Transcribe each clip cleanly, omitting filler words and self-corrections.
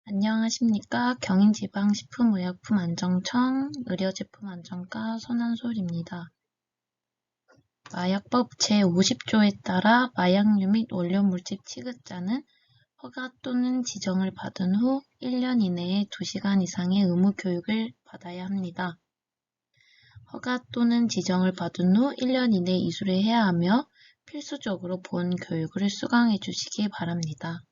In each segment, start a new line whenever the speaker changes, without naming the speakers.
안녕하십니까. 경인지방식품의약품안정청 의료제품안정과 손한솔입니다. 마약법 제50조에 따라 마약류 및 원료물질 취급자는 허가 또는 지정을 받은 후 1년 이내에 2시간 이상의 의무 교육을 받아야 합니다. 허가 또는 지정을 받은 후 1년 이내에 이수를 해야 하며 필수적으로 본 교육을 수강해 주시기 바랍니다.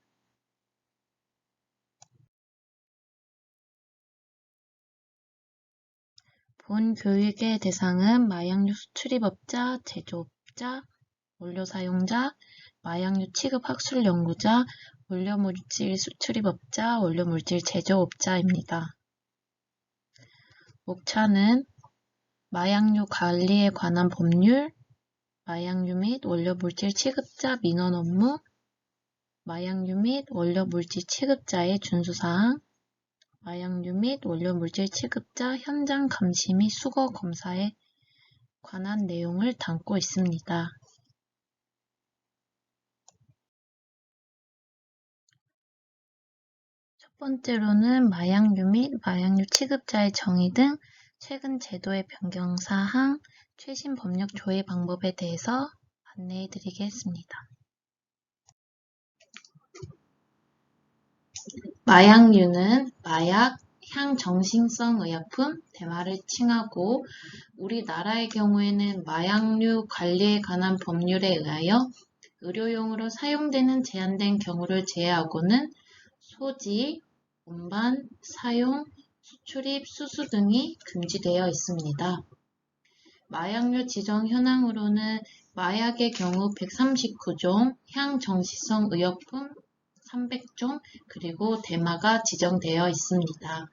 본 교육의 대상은 마약류 수출입업자, 제조업자, 원료 사용자, 마약류 취급 학술 연구자, 원료물질 수출입업자, 원료물질 제조업자입니다. 목차는 마약류 관리에 관한 법률, 마약류 및 원료물질 취급자 민원 업무, 마약류 및 원료물질 취급자의 준수사항, 마약류 및 원료물질 취급자 현장 감시 및 수거 검사에 관한 내용을 담고 있습니다. 첫 번째로는 마약류 및 마약류 취급자의 정의 등 최근 제도의 변경 사항, 최신 법령 조회 방법에 대해서 안내해 드리겠습니다. 마약류는 마약, 향정신성 의약품, 대마를 칭하고 우리나라의 경우에는 마약류 관리에 관한 법률에 의하여 의료용으로 사용되는 제한된 경우를 제외하고는 소지, 운반, 사용, 수출입, 수수 등이 금지되어 있습니다. 마약류 지정 현황으로는 마약의 경우 139종, 향정신성 의약품 300종, 그리고 대마가 지정되어 있습니다.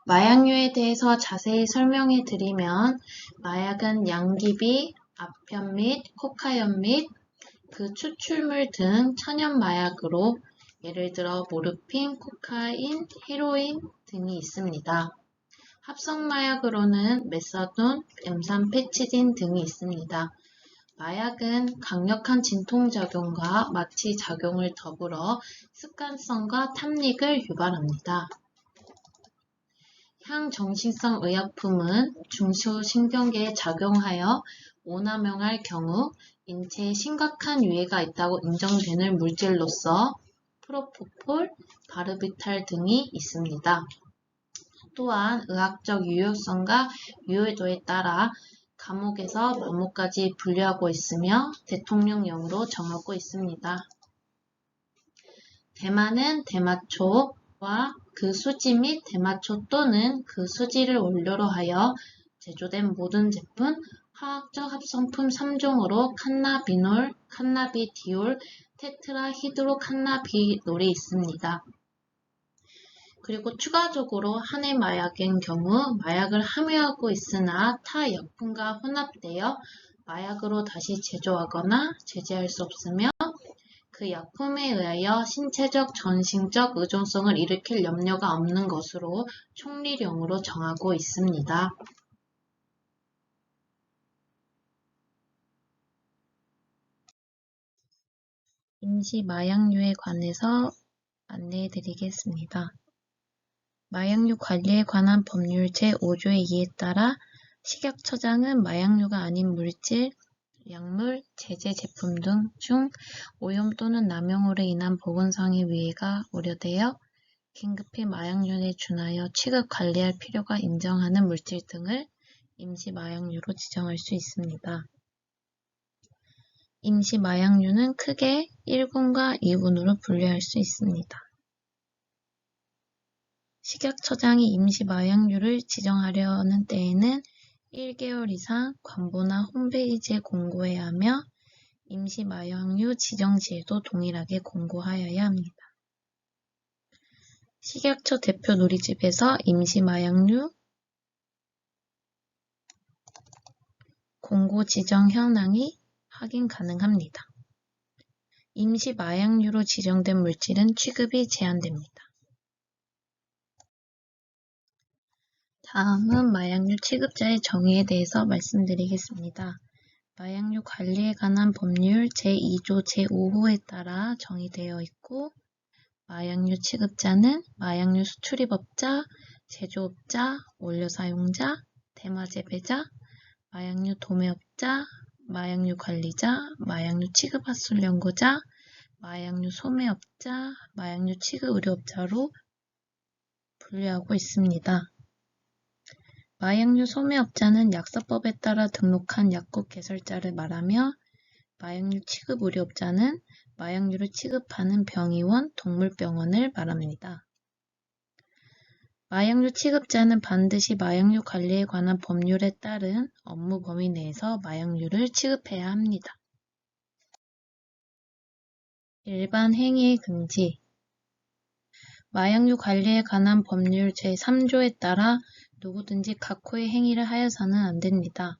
마약류에 대해서 자세히 설명해 드리면 마약은 양귀비, 앞편 및 코카인 및 그 추출물 등 천연 마약으로 예를 들어 모르핀, 코카인, 헤로인 등이 있습니다. 합성 마약으로는 메사돈, 엠산페치딘 등이 있습니다. 마약은 강력한 진통작용과 마취 작용을 더불어 습관성과 탐닉을 유발합니다. 향정신성 의약품은 중추신경계에 작용하여 오남용할 경우 인체에 심각한 유해가 있다고 인정되는 물질로서 프로포폴, 바르비탈 등이 있습니다. 또한 의학적 유효성과 유효도에 따라 감옥에서 감옥까지 분류하고 있으며 대통령령으로 정하고 있습니다. 대마는 대마초와 그 수지 및 대마초 또는 그 수지를 원료로 하여 제조된 모든 제품, 화학적 합성품 3종으로 칸나비놀, 칸나비디올, 테트라히드로칸나비놀이 있습니다. 그리고 추가적으로 한해 마약인 경우 마약을 함유하고 있으나 타 약품과 혼합되어 마약으로 다시 제조하거나 제재할 수 없으며 그 약품에 의하여 신체적, 정신적 의존성을 일으킬 염려가 없는 것으로 총리령으로 정하고 있습니다. 임시 마약류에 관해서 안내해 드리겠습니다. 마약류 관리에 관한 법률 제5조의 2에 따라 식약처장은 마약류가 아닌 물질, 약물, 제제 제품 등 중 오염 또는 남용으로 인한 보건상의 위해가 우려되어 긴급히 마약류에 준하여 취급 관리할 필요가 인정하는 물질 등을 임시 마약류로 지정할 수 있습니다. 임시 마약류는 크게 1군과 2군으로 분류할 수 있습니다. 식약처장이 임시 마약류를 지정하려는 때에는 1개월 이상 관보나 홈페이지에 공고해야 하며 임시 마약류 지정지에도 동일하게 공고하여야 합니다. 식약처 대표 누리집에서 임시 마약류 공고 지정 현황이 확인 가능합니다. 임시 마약류로 지정된 물질은 취급이 제한됩니다. 다음은 마약류 취급자의 정의에 대해서 말씀드리겠습니다. 마약류 관리에 관한 법률 제2조 제5호에 따라 정의되어 있고, 마약류 취급자는 마약류 수출입업자, 제조업자, 원료 사용자, 대마 재배자, 마약류 도매업자, 마약류 관리자, 마약류 취급 학술 연구자, 마약류 소매업자, 마약류 취급 의료업자로 분류하고 있습니다. 마약류 소매업자는 약사법에 따라 등록한 약국 개설자를 말하며, 마약류 취급 의료업자는 마약류를 취급하는 병의원, 동물병원을 말합니다. 마약류 취급자는 반드시 마약류 관리에 관한 법률에 따른 업무 범위 내에서 마약류를 취급해야 합니다. 일반 행위의 금지. 마약류 관리에 관한 법률 제3조에 따라 누구든지 각호의 행위를 하여서는 안 됩니다.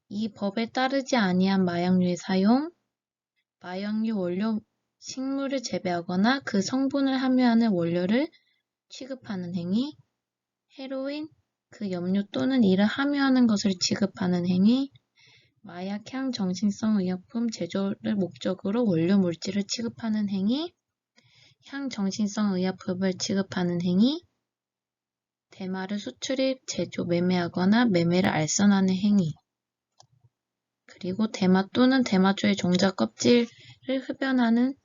이 법에 따르지 아니한 마약류의 사용, 마약류 원료 식물을 재배하거나 그 성분을 함유하는 원료를 취급하는 행위, 헤로인, 그 염료 또는 이를 함유하는 것을 취급하는 행위, 마약 향정신성 의약품 제조를 목적으로 원료 물질을 취급하는 행위, 향정신성 의약품을 취급하는 행위, 대마를 수출입, 제조, 매매하거나 매매를 알선하는 행위, 그리고 대마 또는 대마초의 종자 껍질을 흡연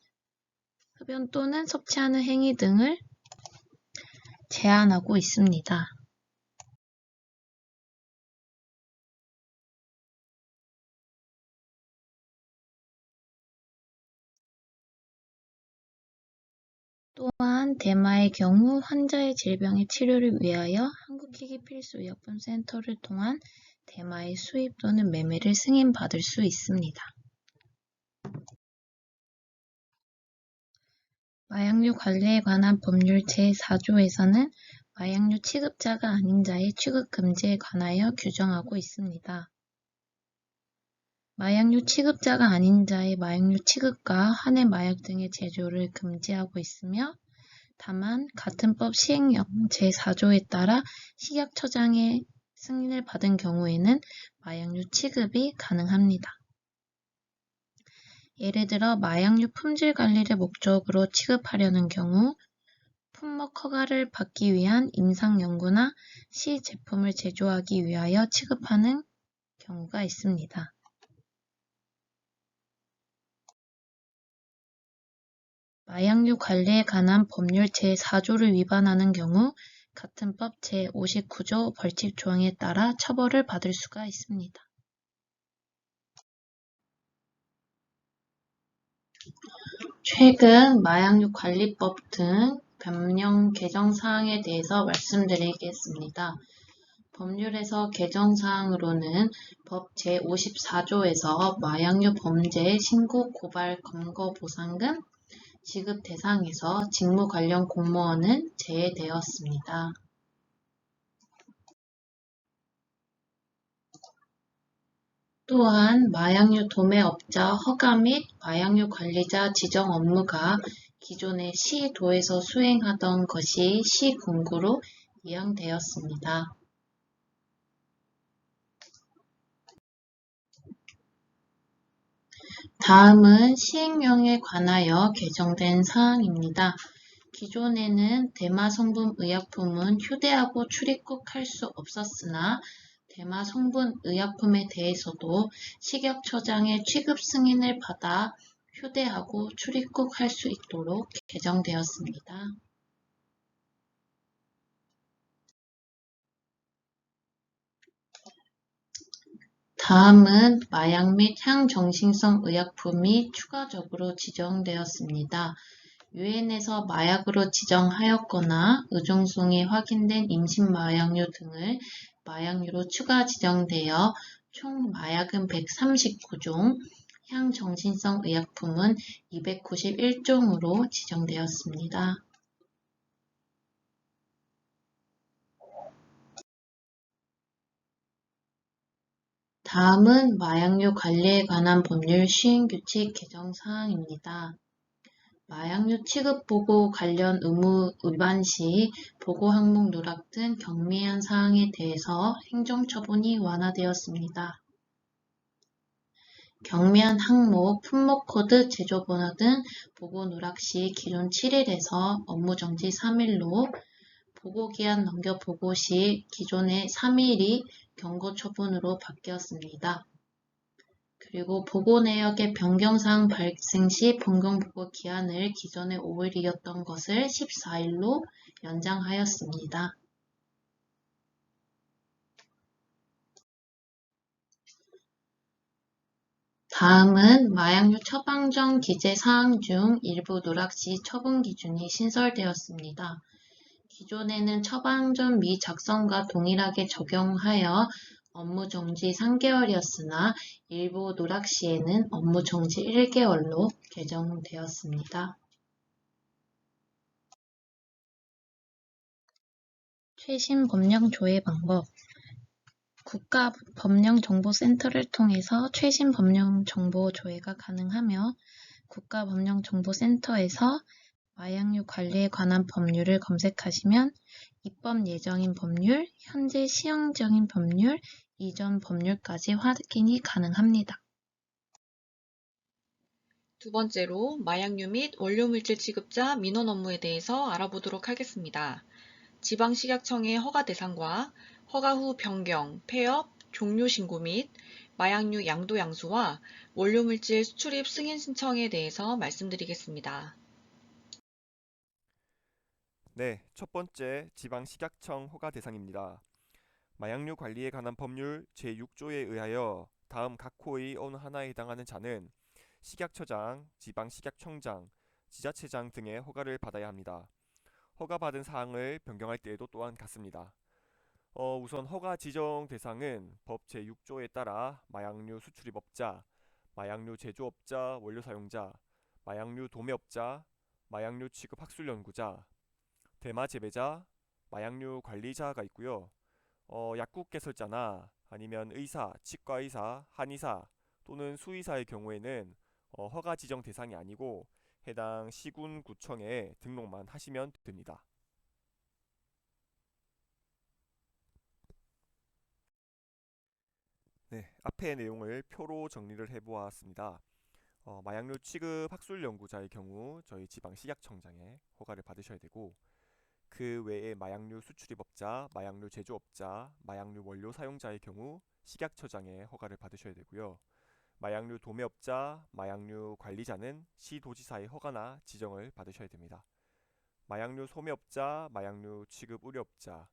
또는 섭취하는 행위 등을 제한하고 있습니다. 또한 대마의 경우 환자의 질병의 치료를 위하여 한국희귀필수의약품센터를 통한 대마의 수입 또는 매매를 승인받을 수 있습니다. 마약류 관리에 관한 법률 제4조에서는 마약류 취급자가 아닌 자의 취급 금지에 관하여 규정하고 있습니다. 마약류 취급자가 아닌 자의 마약류 취급과 한해 마약 등의 제조를 금지하고 있으며, 다만 같은 법 시행령 제4조에 따라 식약처장의 승인을 받은 경우에는 마약류 취급이 가능합니다. 예를 들어 마약류 품질 관리를 목적으로 취급하려는 경우, 품목 허가를 받기 위한 임상 연구나 시제품을 제조하기 위하여 취급하는 경우가 있습니다. 마약류 관리에 관한 법률 제4조를 위반하는 경우 같은 법 제59조 벌칙 조항에 따라 처벌을 받을 수가 있습니다. 최근 마약류 관리법 등 법령 개정 사항에 대해서 말씀드리겠습니다. 법률에서 개정 사항으로는 법 제54조에서 마약류 범죄 신고 고발 검거 보상금 지급 대상에서 직무 관련 공무원은 제외되었습니다. 또한 마약류 도매업자 허가 및 마약류 관리자 지정 업무가 기존의 시, 도에서 수행하던 것이 시 군구로 이양되었습니다. 다음은 시행령에 관하여 개정된 사항입니다. 기존에는 대마 성분 의약품은 휴대하고 출입국할 수 없었으나 대마 성분 의약품에 대해서도 식약처장의 취급 승인을 받아 휴대하고 출입국할 수 있도록 개정되었습니다. 다음은 마약 및 향정신성 의약품이 추가적으로 지정되었습니다. 유엔에서 마약으로 지정하였거나 의존성이 확인된 임신 마약류 등을 마약류로 추가 지정되어 총 마약은 139종, 향정신성 의약품은 291종으로 지정되었습니다. 다음은 마약류 관리에 관한 법률 시행규칙 개정 사항입니다. 마약류 취급보고 관련 의무 위반 시 보고 항목 누락 등 경미한 사항에 대해서 행정처분이 완화되었습니다. 경미한 항목, 품목코드, 제조번호 등 보고 누락 시 기존 7일에서 업무정지 3일로, 보고기한 넘겨 보고 시 기존의 3일이 경고처분으로 바뀌었습니다. 그리고 보고 내역의 변경사항 발생 시 변경보고 기한을 기존의 5일이었던 것을 14일로 연장하였습니다. 다음은 마약류 처방 전 기재 사항 중 일부 누락 시 처분 기준이 신설되었습니다. 기존에는 처방 전 미작성과 동일하게 적용하여 업무 정지 3개월이었으나 일부 누락 시에는 업무 정지 1개월로 개정되었습니다. 최신 법령 조회 방법. 국가법령정보센터를 통해서 최신 법령 정보 조회가 가능하며 국가법령정보센터에서 마약류 관리에 관한 법률을 검색하시면 입법 예정인 법률, 현재 시행 중인 법률, 이전 법률까지 확인이 가능합니다.
두 번째로 마약류 및 원료물질 취급자 민원 업무에 대해서 알아보도록 하겠습니다. 지방식약청의 허가 대상과 허가 후 변경, 폐업, 종료 신고 및 마약류 양도 양수와 원료물질 수출입 승인 신청에 대해서 말씀드리겠습니다.
네, 첫 번째 지방식약청 허가 대상입니다. 마약류 관리에 관한 법률 제6조에 의하여 다음 각 호의 어느 하나에 해당하는 자는 식약처장, 지방식약청장, 지자체장 등의 허가를 받아야 합니다. 허가받은 사항을 변경할 때에도 또한 같습니다. 우선 허가 지정 대상은 법 제6조에 따라 마약류 수출입업자, 마약류 제조업자, 원료 사용자, 마약류 도매업자, 마약류 취급 학술 연구자, 대마 재배자, 마약류 관리자가 있고요. 약국 개설자나 아니면 의사, 치과 의사, 한의사 또는 수의사의 경우에는 허가 지정 대상이 아니고 해당 시군 구청에 등록만 하시면 됩니다. 네, 앞의 내용을 표로 정리를 해보았습니다. 마약류 취급 학술 연구자의 경우 저희 지방 식약청장에 허가를 받으셔야 되고, 그 외에 마약류 수출입업자, 마약류 제조업자, 마약류 원료 사용자의 경우 식약처장의 허가를 받으셔야 되고요. 마약류 도매업자, 마약류 관리자는 시도지사의 허가나 지정을 받으셔야 됩니다. 마약류 소매업자, 마약류 취급 의료업자,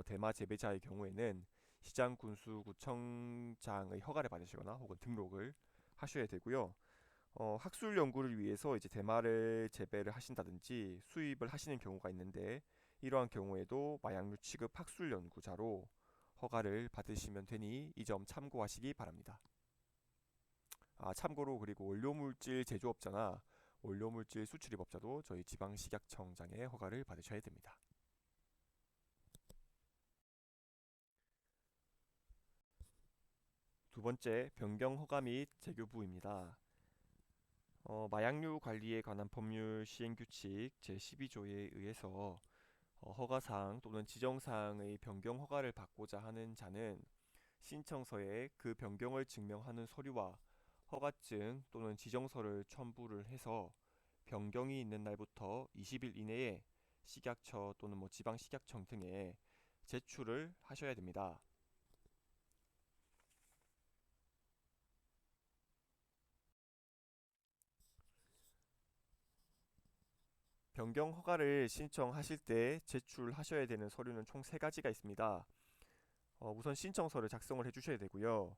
대마 재배자의 경우에는 시장 군수구청장의 허가를 받으시거나 혹은 등록을 하셔야 되고요. 학술 연구를 위해서 이제 대마를 재배를 하신다든지 수입을 하시는 경우가 있는데, 이러한 경우에도 마약류 취급 학술 연구자로 허가를 받으시면 되니 이 점 참고하시기 바랍니다. 참고로 그리고 원료물질 제조업자나 원료물질 수출입업자도 저희 지방식약청장의 허가를 받으셔야 됩니다. 두 번째, 변경 허가 및 재교부입니다. 마약류 관리에 관한 법률 시행규칙 제12조에 의해서 허가사항 또는 지정사항의 변경 허가를 받고자 하는 자는 신청서에 그 변경을 증명하는 서류와 허가증 또는 지정서를 첨부를 해서 변경이 있는 날부터 20일 이내에 식약처 또는 지방식약청 등에 제출을 하셔야 됩니다. 변경 허가를 신청하실 때 제출하셔야 되는 서류는 총 3가지가 있습니다. 우선 신청서를 작성을 해주셔야 되고요.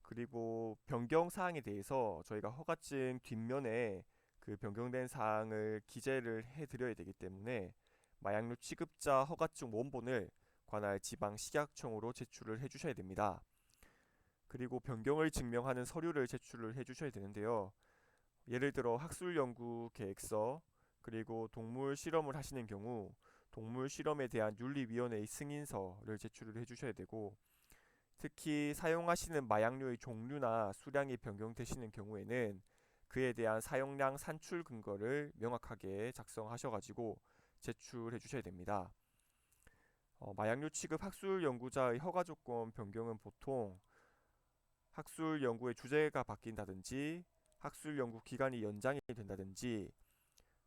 그리고 변경 사항에 대해서 저희가 허가증 뒷면에 그 변경된 사항을 기재를 해드려야 되기 때문에 마약류 취급자 허가증 원본을 관할 지방 식약청으로 제출을 해주셔야 됩니다. 그리고 변경을 증명하는 서류를 제출을 해주셔야 되는데요. 예를 들어 학술 연구 계획서, 그리고 동물 실험을 하시는 경우 동물 실험에 대한 윤리위원회의 승인서를 제출을 해주셔야 되고, 특히 사용하시는 마약류의 종류나 수량이 변경되시는 경우에는 그에 대한 사용량 산출 근거를 명확하게 작성하셔가지고 제출해 주셔야 됩니다. 마약류 취급 학술 연구자의 허가 조건 변경은 보통 학술 연구의 주제가 바뀐다든지 학술 연구 기간이 연장이 된다든지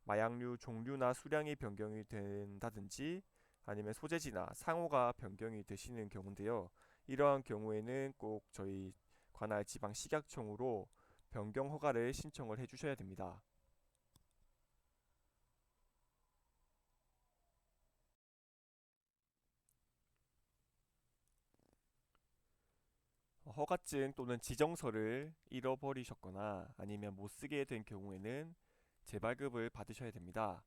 마약류 종류나 수량이 변경이 된다든지 아니면 소재지나 상호가 변경이 되시는 경우인데요. 이러한 경우에는 꼭 저희 관할 지방 식약청으로 변경 허가를 신청을 해 주셔야 됩니다. 허가증 또는 지정서를 잃어버리셨거나 아니면 못 쓰게 된 경우에는 재발급을 받으셔야 됩니다.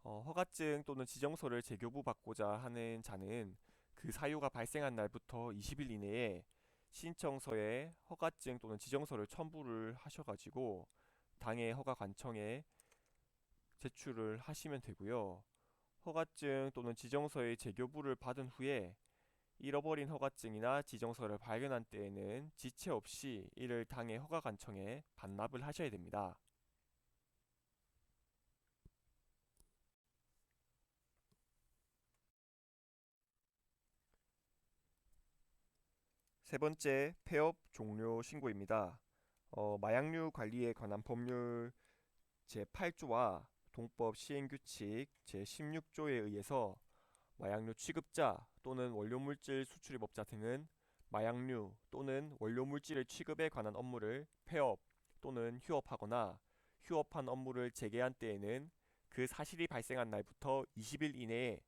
허가증 또는 지정서를 재교부 받고자 하는 자는 그 사유가 발생한 날부터 20일 이내에 신청서에 허가증 또는 지정서를 첨부를 하셔가지고 당해 허가관청에 제출을 하시면 되고요. 허가증 또는 지정서의 재교부를 받은 후에 잃어버린 허가증이나 지정서를 발견한 때에는 지체 없이 이를 당해 허가관청에 반납을 하셔야 됩니다. 세 번째, 폐업 종료 신고입니다. 마약류 관리에 관한 법률 제8조와 동법 시행규칙 제16조에 의해서 마약류 취급자 또는 원료물질 수출입업자 등은 마약류 또는 원료물질의 취급에 관한 업무를 폐업 또는 휴업하거나 휴업한 업무를 재개한 때에는 그 사실이 발생한 날부터 20일 이내에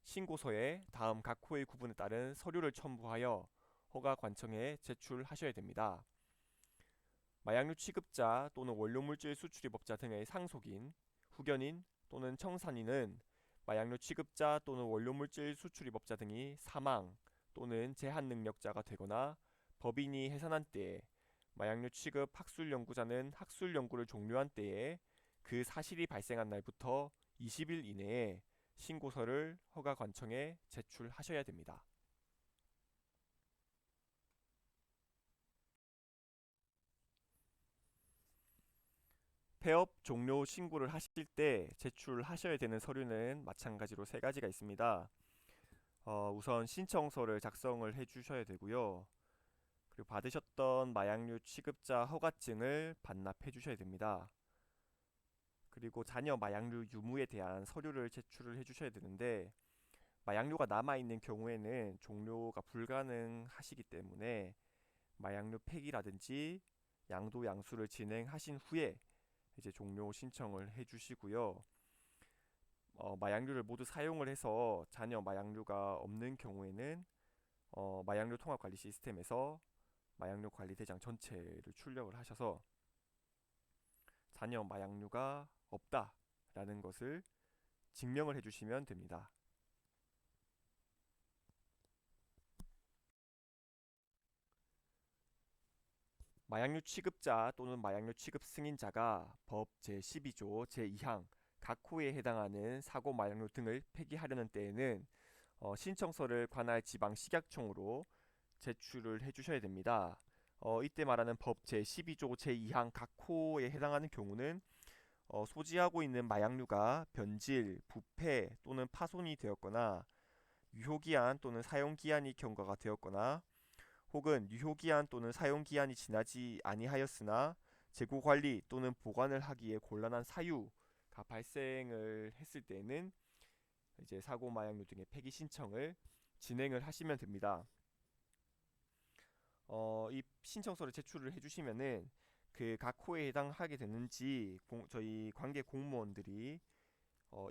신고서에 다음 각 호의 구분에 따른 서류를 첨부하여 허가관청에 제출하셔야 됩니다. 마약류 취급자 또는 원료물질 수출입업자 등의 상속인, 후견인 또는 청산인은 마약류 취급자 또는 원료물질 수출입업자 등이 사망 또는 제한능력자가 되거나 법인이 해산한 때에 마약류 취급 학술연구자는 학술연구를 종료한 때에 그 사실이 발생한 날부터 20일 이내에 신고서를 허가관청에 제출하셔야 됩니다. 폐업 종료 신고를 하실 때 제출하셔야 되는 서류는 마찬가지로 세 가지가 있습니다. 우선 신청서를 작성을 해 주셔야 되고요. 그리고 받으셨던 마약류 취급자 허가증을 반납해 주셔야 됩니다. 그리고 잔여 마약류 유무에 대한 서류를 제출을 해 주셔야 되는데 마약류가 남아있는 경우에는 종료가 불가능하시기 때문에 마약류 폐기라든지 양도 양수를 진행하신 후에 이제 종료 신청을 해주시고요. 마약류를 모두 사용을 해서 잔여 마약류가 없는 경우에는 마약류 통합관리 시스템에서 마약류 관리 대장 전체를 출력을 하셔서 잔여 마약류가 없다라는 것을 증명을 해주시면 됩니다. 마약류 취급자 또는 마약류 취급 승인자가 법 제12조 제2항 각 호에 해당하는 사고 마약류 등을 폐기하려는 때에는 신청서를 관할 지방 식약청으로 제출을 해주셔야 됩니다. 이때 말하는 법 제12조 제2항 각 호에 해당하는 경우는 소지하고 있는 마약류가 변질, 부패 또는 파손이 되었거나 유효기한 또는 사용기한이 경과가 되었거나 혹은 유효기한 또는 사용기한이 지나지 아니하였으나 재고관리 또는 보관을 하기에 곤란한 사유가 발생을 했을 때는 이제 사고 마약류 등의 폐기 신청을 진행을 하시면 됩니다. 이 신청서를 제출을 해주시면은 그 각 호에 해당하게 되는지 저희 관계 공무원들이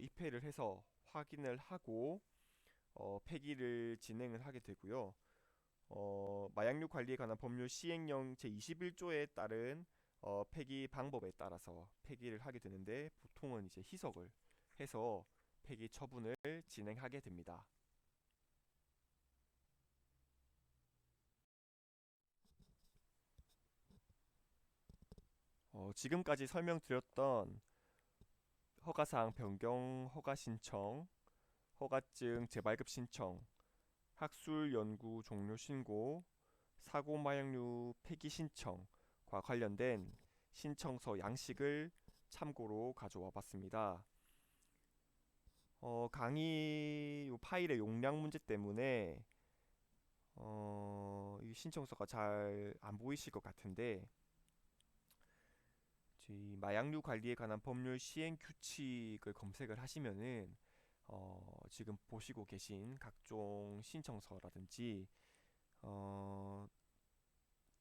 입회를 해서 확인을 하고 폐기를 진행을 하게 되고요. 마약류 관리에 관한 법률 시행령 제21조에 따른 폐기 방법에 따라서 폐기를 하게 되는데 보통은 이제 희석을 해서 폐기 처분을 진행하게 됩니다. 지금까지 설명드렸던 허가사항 변경 허가 신청, 허가증 재발급 신청, 학술 연구 종료 신고, 사고 마약류 폐기 신청과 관련된 신청서 양식을 참고로 가져와 봤습니다. 강의 파일의 용량 문제 때문에 이 신청서가 잘 안 보이실 것 같은데, 저희 마약류 관리에 관한 법률 시행 규칙을 검색을 하시면은 지금 보시고 계신 각종 신청서라든지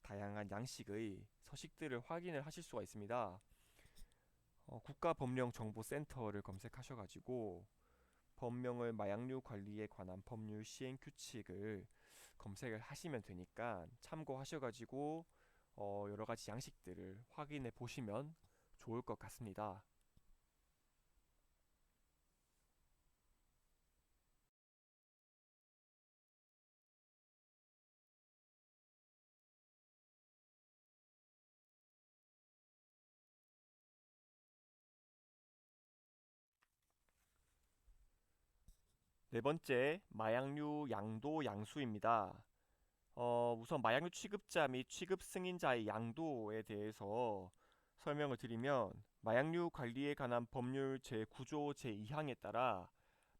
다양한 양식의 서식들을 확인을 하실 수가 있습니다. 국가법령정보센터를 검색하셔가지고 법령을 마약류 관리에 관한 법률 시행 규칙을 검색을 하시면 되니까 참고하셔가지고 여러 가지 양식들을 확인해 보시면 좋을 것 같습니다. 네 번째, 마약류 양도 양수입니다. 우선 마약류 취급자 및 취급 승인자의 양도에 대해서 설명을 드리면, 마약류 관리에 관한 법률 제9조 제2항에 따라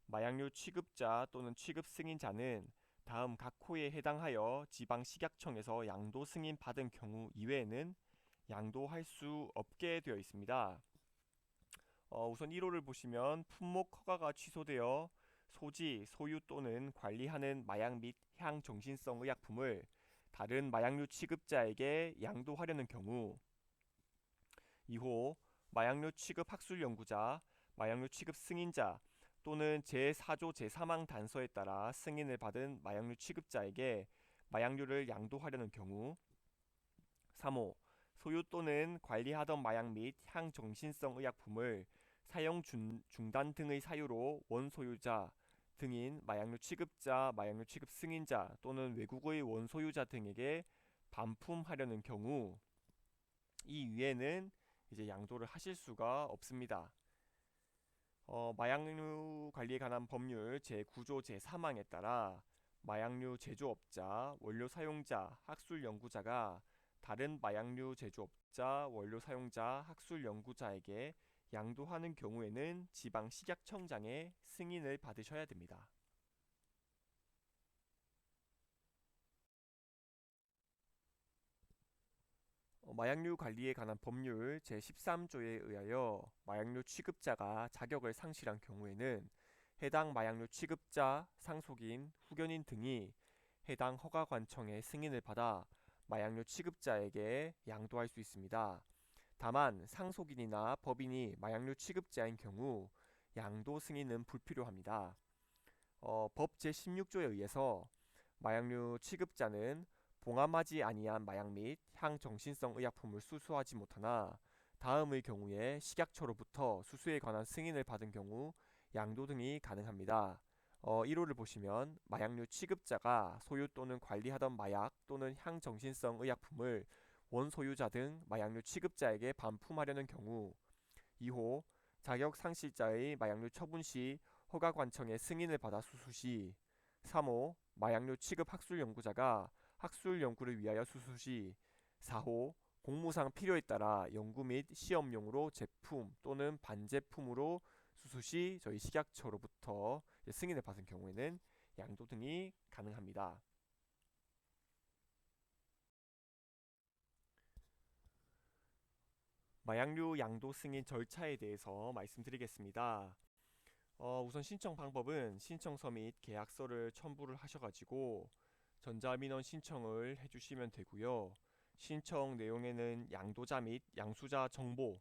마약류 취급자 또는 취급 승인자는 다음 각 호에 해당하여 지방식약청에서 양도 승인 받은 경우 이외에는 양도할 수 없게 되어 있습니다. 우선 1호를 보시면 품목 허가가 취소되어 소지, 소유 또는 관리하는 마약 및 향정신성 의약품을 다른 마약류 취급자에게 양도하려는 경우, 2호 마약류 취급 학술 연구자, 마약류 취급 승인자 또는 제4조 제3항 단서에 따라 승인을 받은 마약류 취급자에게 마약류를 양도하려는 경우, 3호 소유 또는 관리하던 마약 및 향정신성 의약품을 사용 중단 등의 사유로 원소유자 등인 마약류 취급자, 마약류 취급 승인자 또는 외국의 원소유자 등에게 반품하려는 경우, 이 위에는 이제 양도를 하실 수가 없습니다. 마약류 관리에 관한 법률 제9조 제3항에 따라 마약류 제조업자, 원료 사용자, 학술 연구자가 다른 마약류 제조업자, 원료 사용자, 학술 연구자에게 양도하는 경우에는 지방식약청장의 승인을 받으셔야 됩니다. 마약류 관리에 관한 법률 제13조에 의하여 마약류 취급자가 자격을 상실한 경우에는 해당 마약류 취급자, 상속인, 후견인 등이 해당 허가관청의 승인을 받아 마약류 취급자에게 양도할 수 있습니다. 다만 상속인이나 법인이 마약류 취급자인 경우 양도 승인은 불필요합니다. 법 제16조에 의해서 마약류 취급자는 봉함하지 아니한 마약 및 향정신성 의약품을 수수하지 못하나 다음의 경우에 식약처로부터 수수에 관한 승인을 받은 경우 양도 등이 가능합니다. 1호를 보시면 마약류 취급자가 소유 또는 관리하던 마약 또는 향정신성 의약품을 원소유자 등 마약류 취급자에게 반품하려는 경우, 2호 자격 상실자의 마약류 처분 시 허가관청의 승인을 받아 수수 시, 3호 마약류 취급 학술 연구자가 학술 연구를 위하여 수수 시, 4호 공무상 필요에 따라 연구 및 시험용으로 제품 또는 반제품으로 수수 시 저희 식약처로부터 승인을 받은 경우에는 양도 등이 가능합니다. 마약류 양도 승인 절차에 대해서 말씀드리겠습니다. 우선 신청 방법은 신청서 및 계약서를 첨부를 하셔가지고 전자민원 신청을 해주시면 되고요. 신청 내용에는 양도자 및 양수자 정보,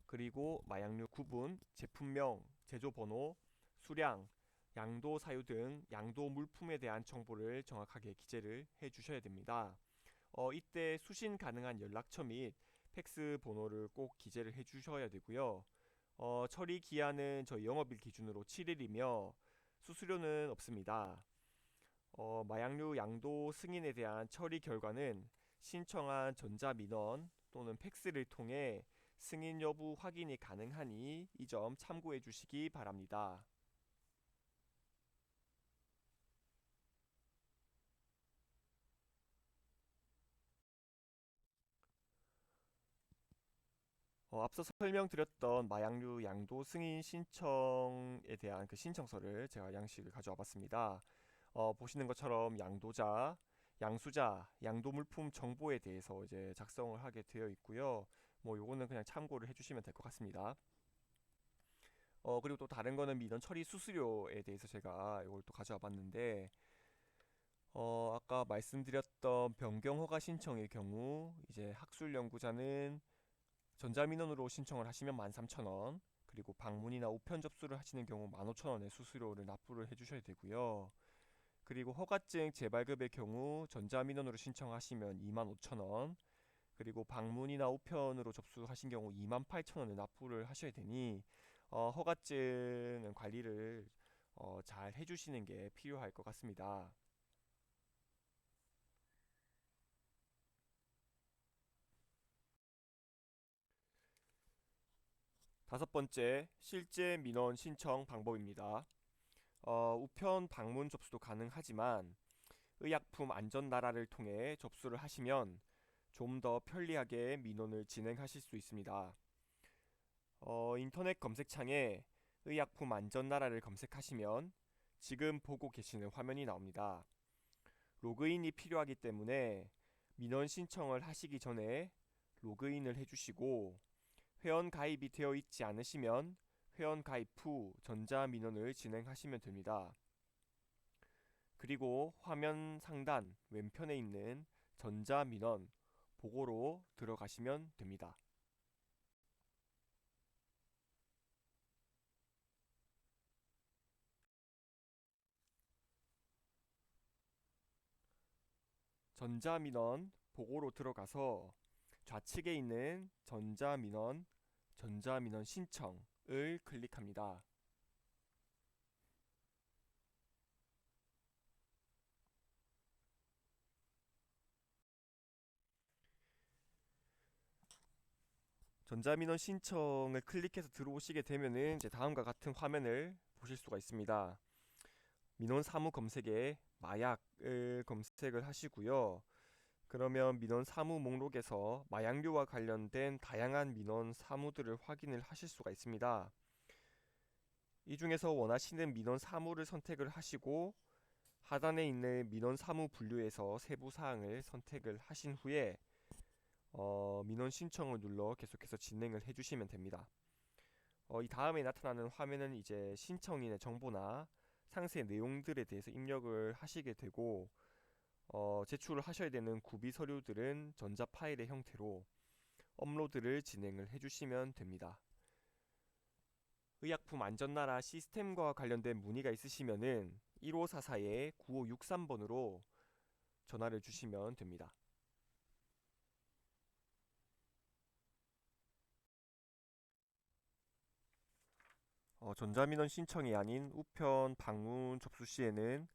그리고 마약류 구분, 제품명, 제조번호, 수량, 양도 사유 등 양도 물품에 대한 정보를 정확하게 기재를 해주셔야 됩니다. 이때 수신 가능한 연락처 및 팩스 번호를 꼭 기재를 해주셔야 되고요. 처리 기한은 저희 영업일 기준으로 7일이며 수수료는 없습니다. 마약류 양도 승인에 대한 처리 결과는 신청한 전자민원 또는 팩스를 통해 승인 여부 확인이 가능하니 이 점 참고해 주시기 바랍니다. 앞서 설명드렸던 마약류 양도 승인 신청에 대한 그 신청서를 제가 양식을 가져와 봤습니다. 보시는 것처럼 양도자, 양수자, 양도 물품 정보에 대해서 이제 작성을 하게 되어 있고요. 뭐 요거는 그냥 참고를 해주시면 될 것 같습니다. 그리고 또 다른 거는 민원 처리 수수료에 대해서 제가 이걸 또 가져와 봤는데, 아까 말씀드렸던 변경 허가 신청의 경우 이제 학술 연구자는 전자민원으로 신청을 하시면 13,000원, 그리고 방문이나 우편 접수를 하시는 경우 15,000원의 수수료를 납부를 해주셔야 되고요. 그리고 허가증 재발급의 경우 전자민원으로 신청하시면 25,000원, 그리고 방문이나 우편으로 접수하신 경우 28,000원을 납부를 하셔야 되니 허가증 관리를 잘 해주시는 게 필요할 것 같습니다. 다섯 번째, 실제 민원 신청 방법입니다. 우편 방문 접수도 가능하지만 의약품 안전 나라를 통해 접수를 하시면 좀 더 편리하게 민원을 진행하실 수 있습니다. 인터넷 검색창에 의약품 안전 나라를 검색하시면 지금 보고 계시는 화면이 나옵니다. 로그인이 필요하기 때문에 민원 신청을 하시기 전에 로그인을 해주시고, 회원 가입이 되어 있지 않으시면 회원 가입 후 전자민원을 진행하시면 됩니다. 그리고 화면 상단 왼편에 있는 전자민원 보고로 들어가시면 됩니다. 전자민원 보고로 들어가서 좌측에 있는 전자민원 신청을 클릭합니다. 전자민원 신청을 클릭해서 들어오시게 되면은 이제 다음과 같은 화면을 보실 수가 있습니다. 민원 사무 검색에 마약을 검색을 하시고요. 그러면 민원 사무 목록에서 마약류와 관련된 다양한 민원 사무들을 확인을 하실 수가 있습니다. 이 중에서 원하시는 민원 사무를 선택을 하시고 하단에 있는 민원 사무 분류에서 세부 사항을 선택을 하신 후에 민원 신청을 눌러 계속해서 진행을 해주시면 됩니다. 이 다음에 나타나는 화면은 이제 신청인의 정보나 상세 내용들에 대해서 입력을 하시게 되고, 제출을 하셔야 되는 구비 서류들은 전자 파일의 형태로 업로드를 진행을 해주시면 됩니다. 의약품 안전나라 시스템과 관련된 문의가 있으시면은 1544-9563번으로 전화를 주시면 됩니다. 전자민원 신청이 아닌 우편 방문 접수 시에는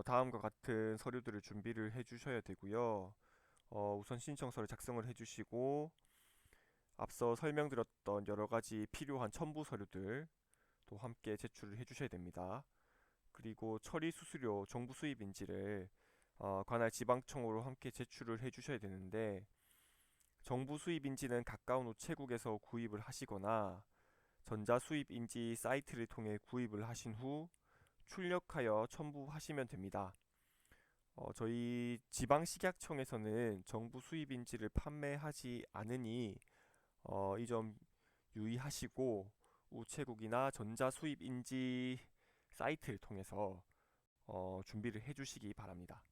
다음과 같은 서류들을 준비를 해 주셔야 되고요. 우선 신청서를 작성을 해 주시고, 앞서 설명드렸던 여러 가지 필요한 첨부 서류들 또 함께 제출을 해 주셔야 됩니다. 그리고 처리 수수료 정부 수입인지를 관할 지방청으로 함께 제출을 해 주셔야 되는데, 정부 수입인지는 가까운 우체국에서 구입을 하시거나 전자수입인지 사이트를 통해 구입을 하신 후 출력하여 첨부하시면 됩니다. 저희 지방식약청에서는 정부 수입인지를 판매하지 않으니 이 점 유의하시고 우체국이나 전자수입인지 사이트를 통해서 준비를 해주시기 바랍니다.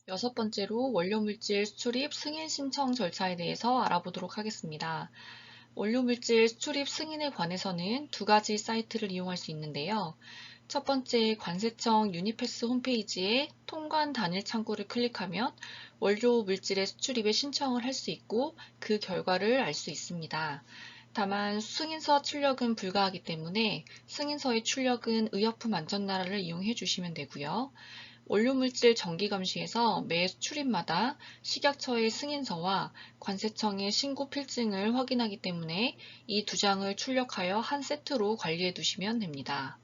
여섯 번째로 원료물질 수출입 승인 신청 절차에 대해서 알아보도록 하겠습니다. 원료물질 수출입 승인에 관해서는 두 가지 사이트를 이용할 수 있는데요. 첫 번째, 관세청 유니패스 홈페이지에 통관 단일 창구를 클릭하면 원료 물질의 수출입에 신청을 할 수 있고 그 결과를 알 수 있습니다. 다만 승인서 출력은 불가하기 때문에 승인서의 출력은 의약품 안전나라를 이용해 주시면 되고요. 원료물질 정기감시에서 매 수출입마다 식약처의 승인서와 관세청의 신고 필증을 확인하기 때문에 이 두 장을 출력하여 한 세트로 관리해 두시면 됩니다.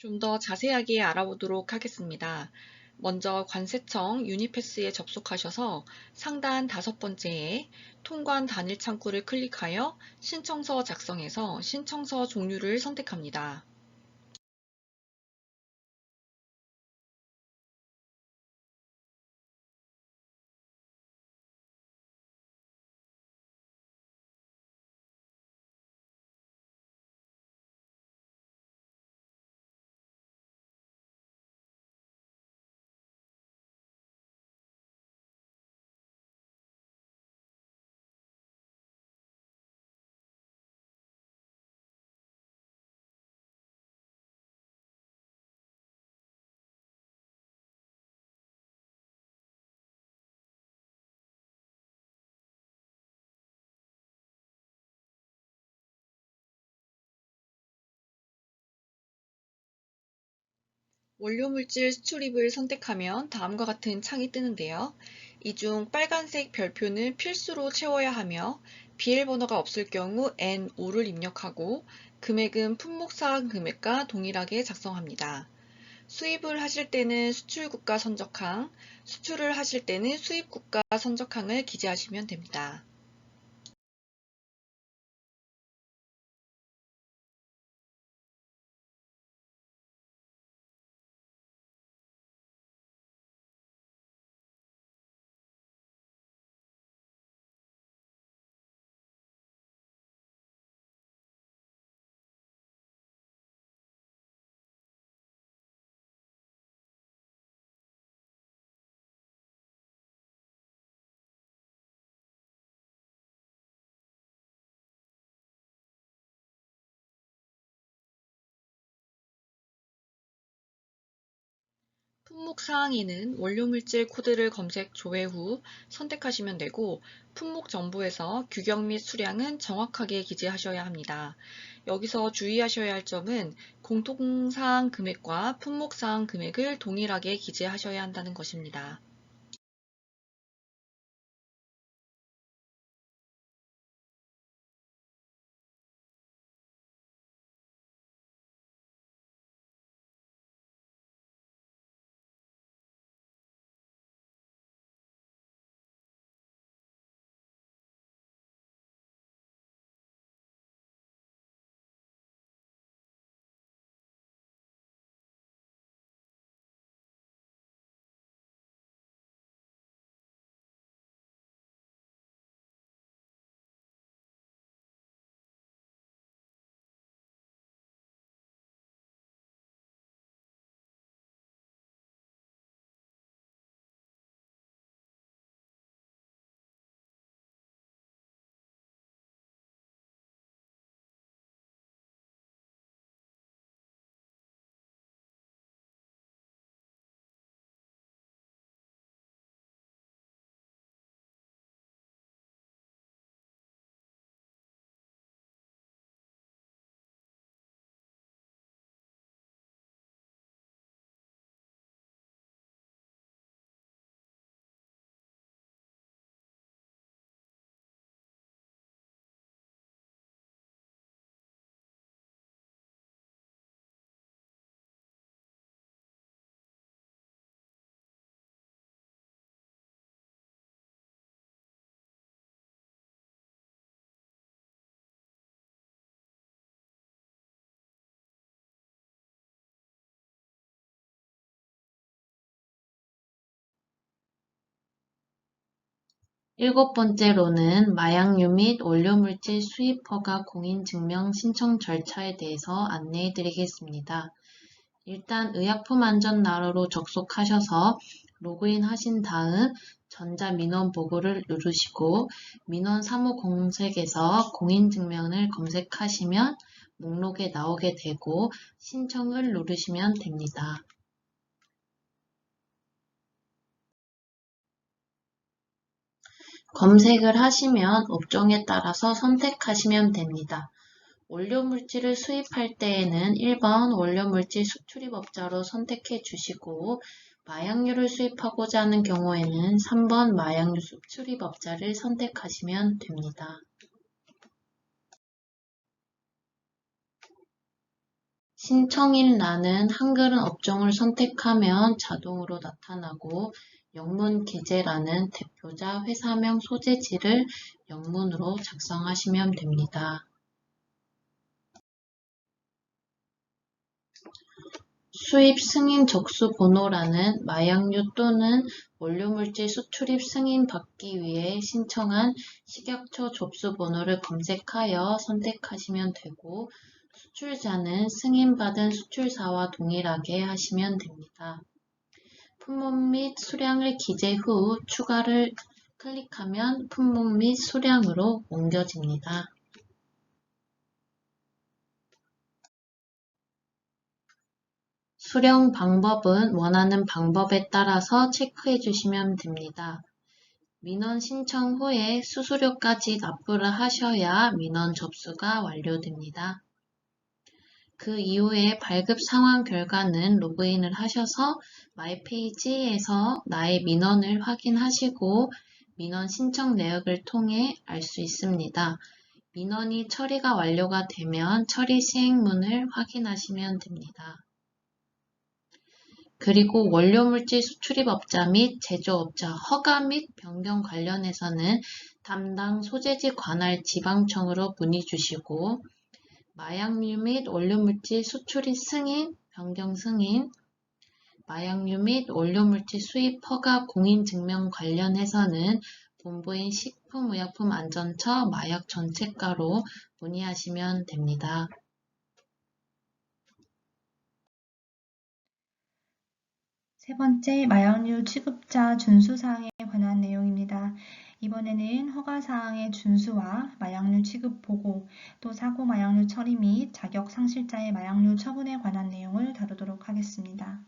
좀 더 자세하게 알아보도록 하겠습니다. 먼저 관세청 유니패스에 접속하셔서 상단 5번째에 통관 단일 창구를 클릭하여 신청서 작성에서 신청서 종류를 선택합니다. 원료물질 수출입을 선택하면 다음과 같은 창이 뜨는데요. 이 중 빨간색 별표는 필수로 채워야 하며 비밀번호가 없을 경우 N5를 입력하고 금액은 품목사항 금액과 동일하게 작성합니다. 수입을 하실 때는 수출국가 선적항, 수출을 하실 때는 수입국가 선적항을 기재하시면 됩니다. 품목 사항에는 원료물질 코드를 검색 조회 후 선택하시면 되고 품목 정보에서 규격 및 수량은 정확하게 기재하셔야 합니다. 여기서 주의하셔야 할 점은 공통사항 금액과 품목사항 금액을 동일하게 기재하셔야 한다는 것입니다.
일곱 번째로는 마약류 및 원료물질 수입 허가 공인증명 신청 절차에 대해서 안내해 드리겠습니다. 일단 의약품안전나라로 접속하셔서 로그인 하신 다음 전자민원 보고를 누르시고 민원 사무 검색에서 공인증명을 검색하시면 목록에 나오게 되고 신청을 누르시면 됩니다. 검색을 하시면 업종에 따라서 선택하시면 됩니다. 원료물질을 수입할 때에는 1번 원료물질 수출입업자로 선택해 주시고 마약류를 수입하고자 하는 경우에는 3번 마약류 수출입업자를 선택하시면 됩니다. 신청일란은 한글은 업종을 선택하면 자동으로 나타나고 영문 기재란은 대표자 회사명 소재지를 영문으로 작성하시면 됩니다. 수입 승인 접수 번호란은 마약류 또는 원료물질 수출입 승인 받기 위해 신청한 식약처 접수 번호를 검색하여 선택하시면 되고 수출자는 승인받은 수출사와 동일하게 하시면 됩니다. 품목 및 수량을 기재 후 추가를 클릭하면 품목 및 수량으로 옮겨집니다. 수령 방법은 원하는 방법에 따라서 체크해 주시면 됩니다. 민원 신청 후에 수수료까지 납부를 하셔야 민원 접수가 완료됩니다. 그 이후에 발급 상황 결과는 로그인을 하셔서 마이페이지에서 나의 민원을 확인하시고 민원 신청 내역을 통해 알 수 있습니다. 민원이 처리가 완료가 되면 처리 시행문을 확인하시면 됩니다. 그리고 원료물질 수출입업자 및 제조업자 허가 및 변경 관련해서는 담당 소재지 관할 지방청으로 문의 주시고 마약류 및 원료물질 수출입 승인, 변경 승인, 마약류 및 원료물질 수입 허가 공인증명 관련해서는 본부인 식품의약품안전처 마약정책과로 문의하시면 됩니다.
세 번째, 마약류 취급자 준수사항에 관한 내용입니다. 이번에는 허가사항의 준수와 마약류 취급 보고, 또 사고 마약류 처리 및 자격 상실자의 마약류 처분에 관한 내용을 다루도록 하겠습니다.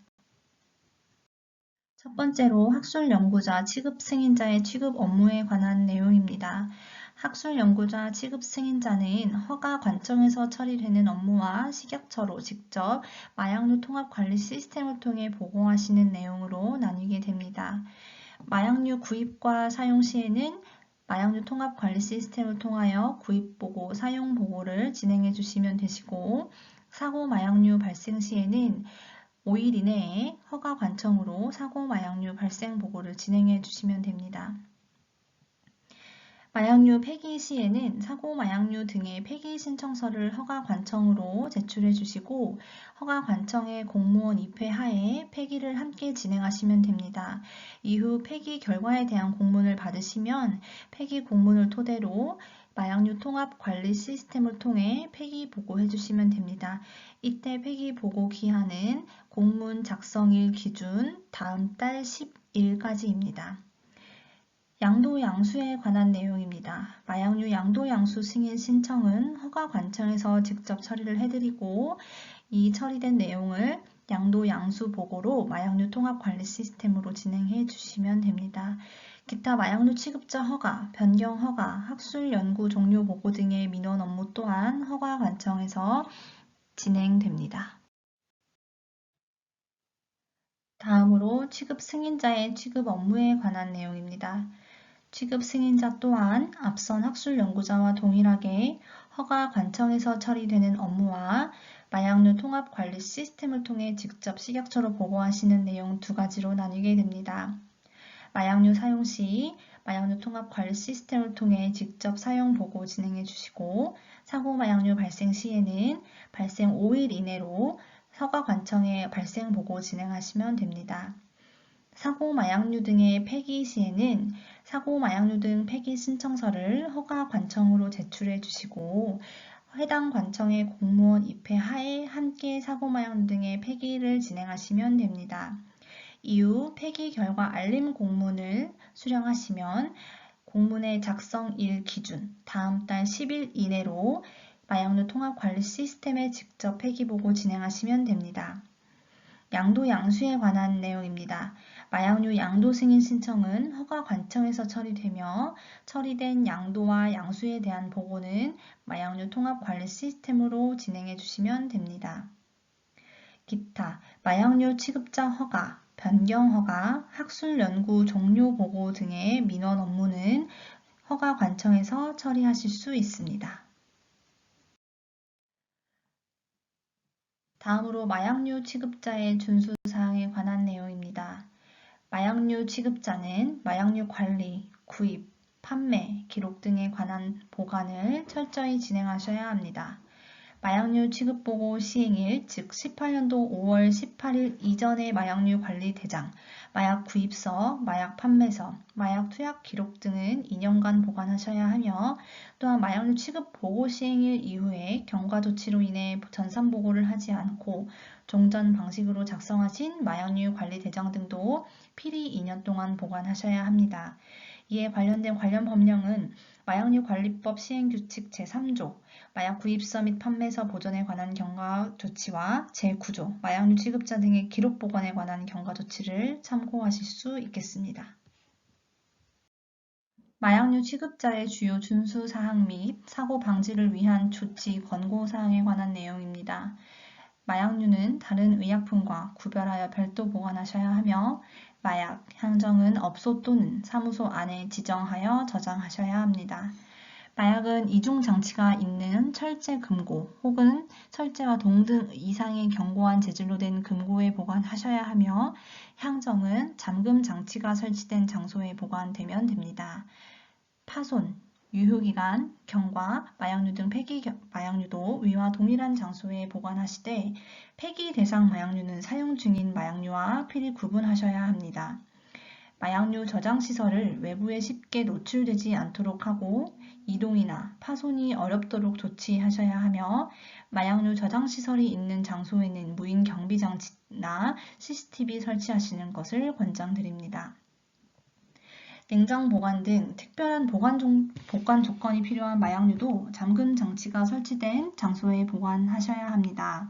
첫 번째로 학술 연구자 취급 승인자의 취급 업무에 관한 내용입니다. 학술 연구자 취급 승인자는 허가 관청에서 처리되는 업무와 식약처로 직접 마약류 통합 관리 시스템을 통해 보고하시는 내용으로 나뉘게 됩니다. 마약류 구입과 사용 시에는 마약류 통합 관리 시스템을 통하여 구입 보고, 사용 보고를 진행해 주시면 되시고, 사고 마약류 발생 시에는 5일 이내에 허가 관청으로 사고 마약류 발생 보고를 진행해 주시면 됩니다. 마약류 폐기 시에는 사고 마약류 등의 폐기 신청서를 허가 관청으로 제출해 주시고 허가 관청의 공무원 입회 하에 폐기를 함께 진행하시면 됩니다. 이후 폐기 결과에 대한 공문을 받으시면 폐기 공문을 토대로 마약류 통합 관리 시스템을 통해 폐기 보고해 주시면 됩니다. 이때 폐기 보고 기한은 공문 작성일 기준 다음 달 10일까지입니다. 양도 양수에 관한 내용입니다. 마약류 양도 양수 승인 신청은 허가 관청에서 직접 처리를 해드리고 이 처리된 내용을 양도 양수 보고로 마약류 통합 관리 시스템으로 진행해 주시면 됩니다. 기타 마약류 취급자 허가, 변경 허가, 학술 연구 종료 보고 등의 민원 업무 또한 허가 관청에서 진행됩니다. 다음으로 취급 승인자의 취급 업무에 관한 내용입니다. 취급 승인자 또한 앞선 학술 연구자와 동일하게 허가 관청에서 처리되는 업무와 마약류 통합 관리 시스템을 통해 직접 식약처로 보고하시는 내용 두 가지로 나뉘게 됩니다. 마약류 사용 시 마약류 통합 관리 시스템을 통해 직접 사용 보고 진행해 주시고 사고 마약류 발생 시에는 발생 5일 이내로 허가 관청에 발생 보고 진행하시면 됩니다. 사고 마약류 등의 폐기 시에는 사고 마약류 등 폐기 신청서를 허가 관청으로 제출해 주시고 해당 관청의 공무원 입회 하에 함께 사고 마약류 등의 폐기를 진행하시면 됩니다. 이후 폐기 결과 알림 공문을 수령하시면 공문의 작성일 기준 다음 달 10일 이내로 마약류 통합 관리 시스템에 직접 폐기 보고 진행하시면 됩니다. 양도 양수에 관한 내용입니다. 마약류 양도 승인 신청은 허가 관청에서 처리되며 처리된 양도와 양수에 대한 보고는 마약류 통합 관리 시스템으로 진행해 주시면 됩니다. 기타, 마약류 취급자 허가, 변경 허가, 학술 연구 종료 보고 등의 민원 업무는 허가 관청에서 처리하실 수 있습니다. 다음으로 마약류 취급자의 준수사항에 관한 내용입니다. 마약류 취급자는 마약류 관리, 구입, 판매, 기록 등에 관한 보관을 철저히 진행하셔야 합니다. 마약류 취급보고 시행일, 즉 18년도 5월 18일 이전의 마약류 관리 대장, 마약 구입서, 마약 판매서, 마약 투약 기록 등은 2년간 보관하셔야 하며 또한 마약류 취급 보고 시행일 이후에 경과 조치로 인해 전산 보고를 하지 않고 종전 방식으로 작성하신 마약류 관리 대장 등도 필히 2년 동안 보관하셔야 합니다. 이에 관련된 관련 법령은 마약류 관리법 시행규칙 제3조, 마약 구입서 및 판매서 보존에 관한 경과 조치와 제9조, 마약류 취급자 등의 기록 보관에 관한 경과 조치를 참고하실 수 있겠습니다. 마약류 취급자의 주요 준수 사항 및 사고 방지를 위한 조치 권고 사항에 관한 내용입니다. 마약류는 다른 의약품과 구별하여 별도 보관하셔야 하며 마약, 향정은 업소 또는 사무소 안에 지정하여 저장하셔야 합니다. 마약은 이중 장치가 있는 철제 금고 혹은 철제와 동등 이상의 견고한 재질로 된 금고에 보관하셔야 하며 향정은 잠금 장치가 설치된 장소에 보관되면 됩니다. 파손, 유효기간, 경과, 마약류 등 폐기 마약류도 위와 동일한 장소에 보관하시되 폐기 대상 마약류는 사용 중인 마약류와 필히 구분하셔야 합니다. 마약류 저장시설을 외부에 쉽게 노출되지 않도록 하고 이동이나 파손이 어렵도록 조치하셔야 하며 마약류 저장시설이 있는 장소에는 무인 경비장치나 CCTV 설치하시는 것을 권장드립니다. 냉장 보관 등 특별한 보관 조건이 필요한 마약류도 잠금 장치가 설치된 장소에 보관하셔야 합니다.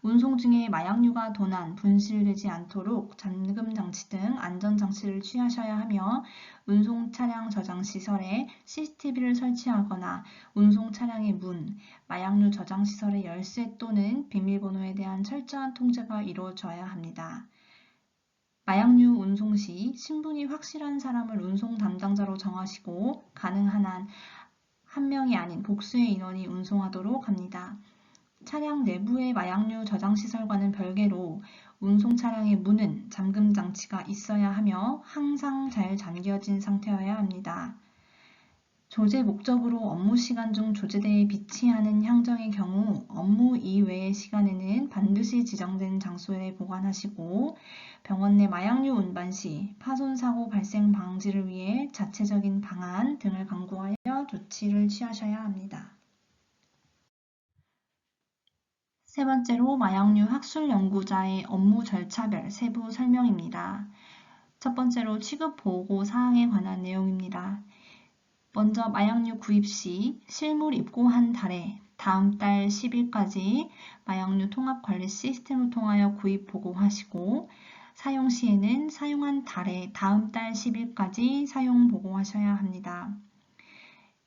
운송 중에 마약류가 도난, 분실되지 않도록 잠금 장치 등 안전 장치를 취하셔야 하며 운송 차량 저장 시설에 CCTV를 설치하거나 운송 차량의 문, 마약류 저장 시설의 열쇠 또는 비밀번호에 대한 철저한 통제가 이루어져야 합니다. 마약류 운송 시 신분이 확실한 사람을 운송 담당자로 정하시고 가능한 한 한 명이 아닌 복수의 인원이 운송하도록 합니다. 차량 내부의 마약류 저장시설과는 별개로 운송 차량의 문은 잠금 장치가 있어야 하며 항상 잘 잠겨진 상태여야 합니다. 조제 목적으로 업무 시간 중 조제대에 비치하는 향정의 경우 업무 이외의 시간에는 반드시 지정된 장소에 보관하시고 병원 내 마약류 운반 시 파손 사고 발생 방지를 위해 자체적인 방안 등을 강구하여 조치를 취하셔야 합니다. 세 번째로 마약류 학술 연구자의 업무 절차별 세부 설명입니다. 첫 번째로 취급 보고 사항에 관한 내용입니다. 먼저 마약류 구입 시 실물 입고한 달에 다음 달 10일까지 마약류 통합 관리 시스템을 통하여 구입 보고하시고 사용 시에는 사용한 달에 다음 달 10일까지 사용 보고하셔야 합니다.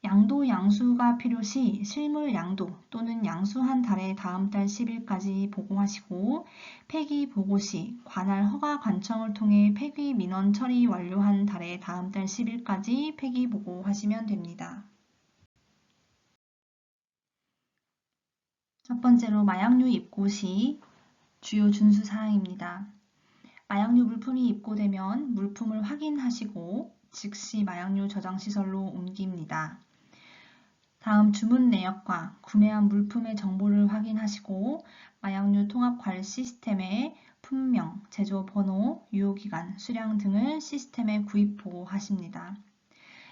양도 양수가 필요시 실물 양도 또는 양수한 달에 다음 달 10일까지 보고하시고 폐기 보고 시 관할 허가 관청을 통해 폐기 민원 처리 완료한 달에 다음 달 10일까지 폐기 보고하시면 됩니다. 첫 번째로 마약류 입고 시 주요 준수 사항입니다. 마약류 물품이 입고되면 물품을 확인하시고 즉시 마약류 저장시설로 옮깁니다. 다음 주문 내역과 구매한 물품의 정보를 확인하시고 마약류 통합 관리 시스템에 품명, 제조 번호, 유효기간, 수량 등을 시스템에 구입 보고하십니다.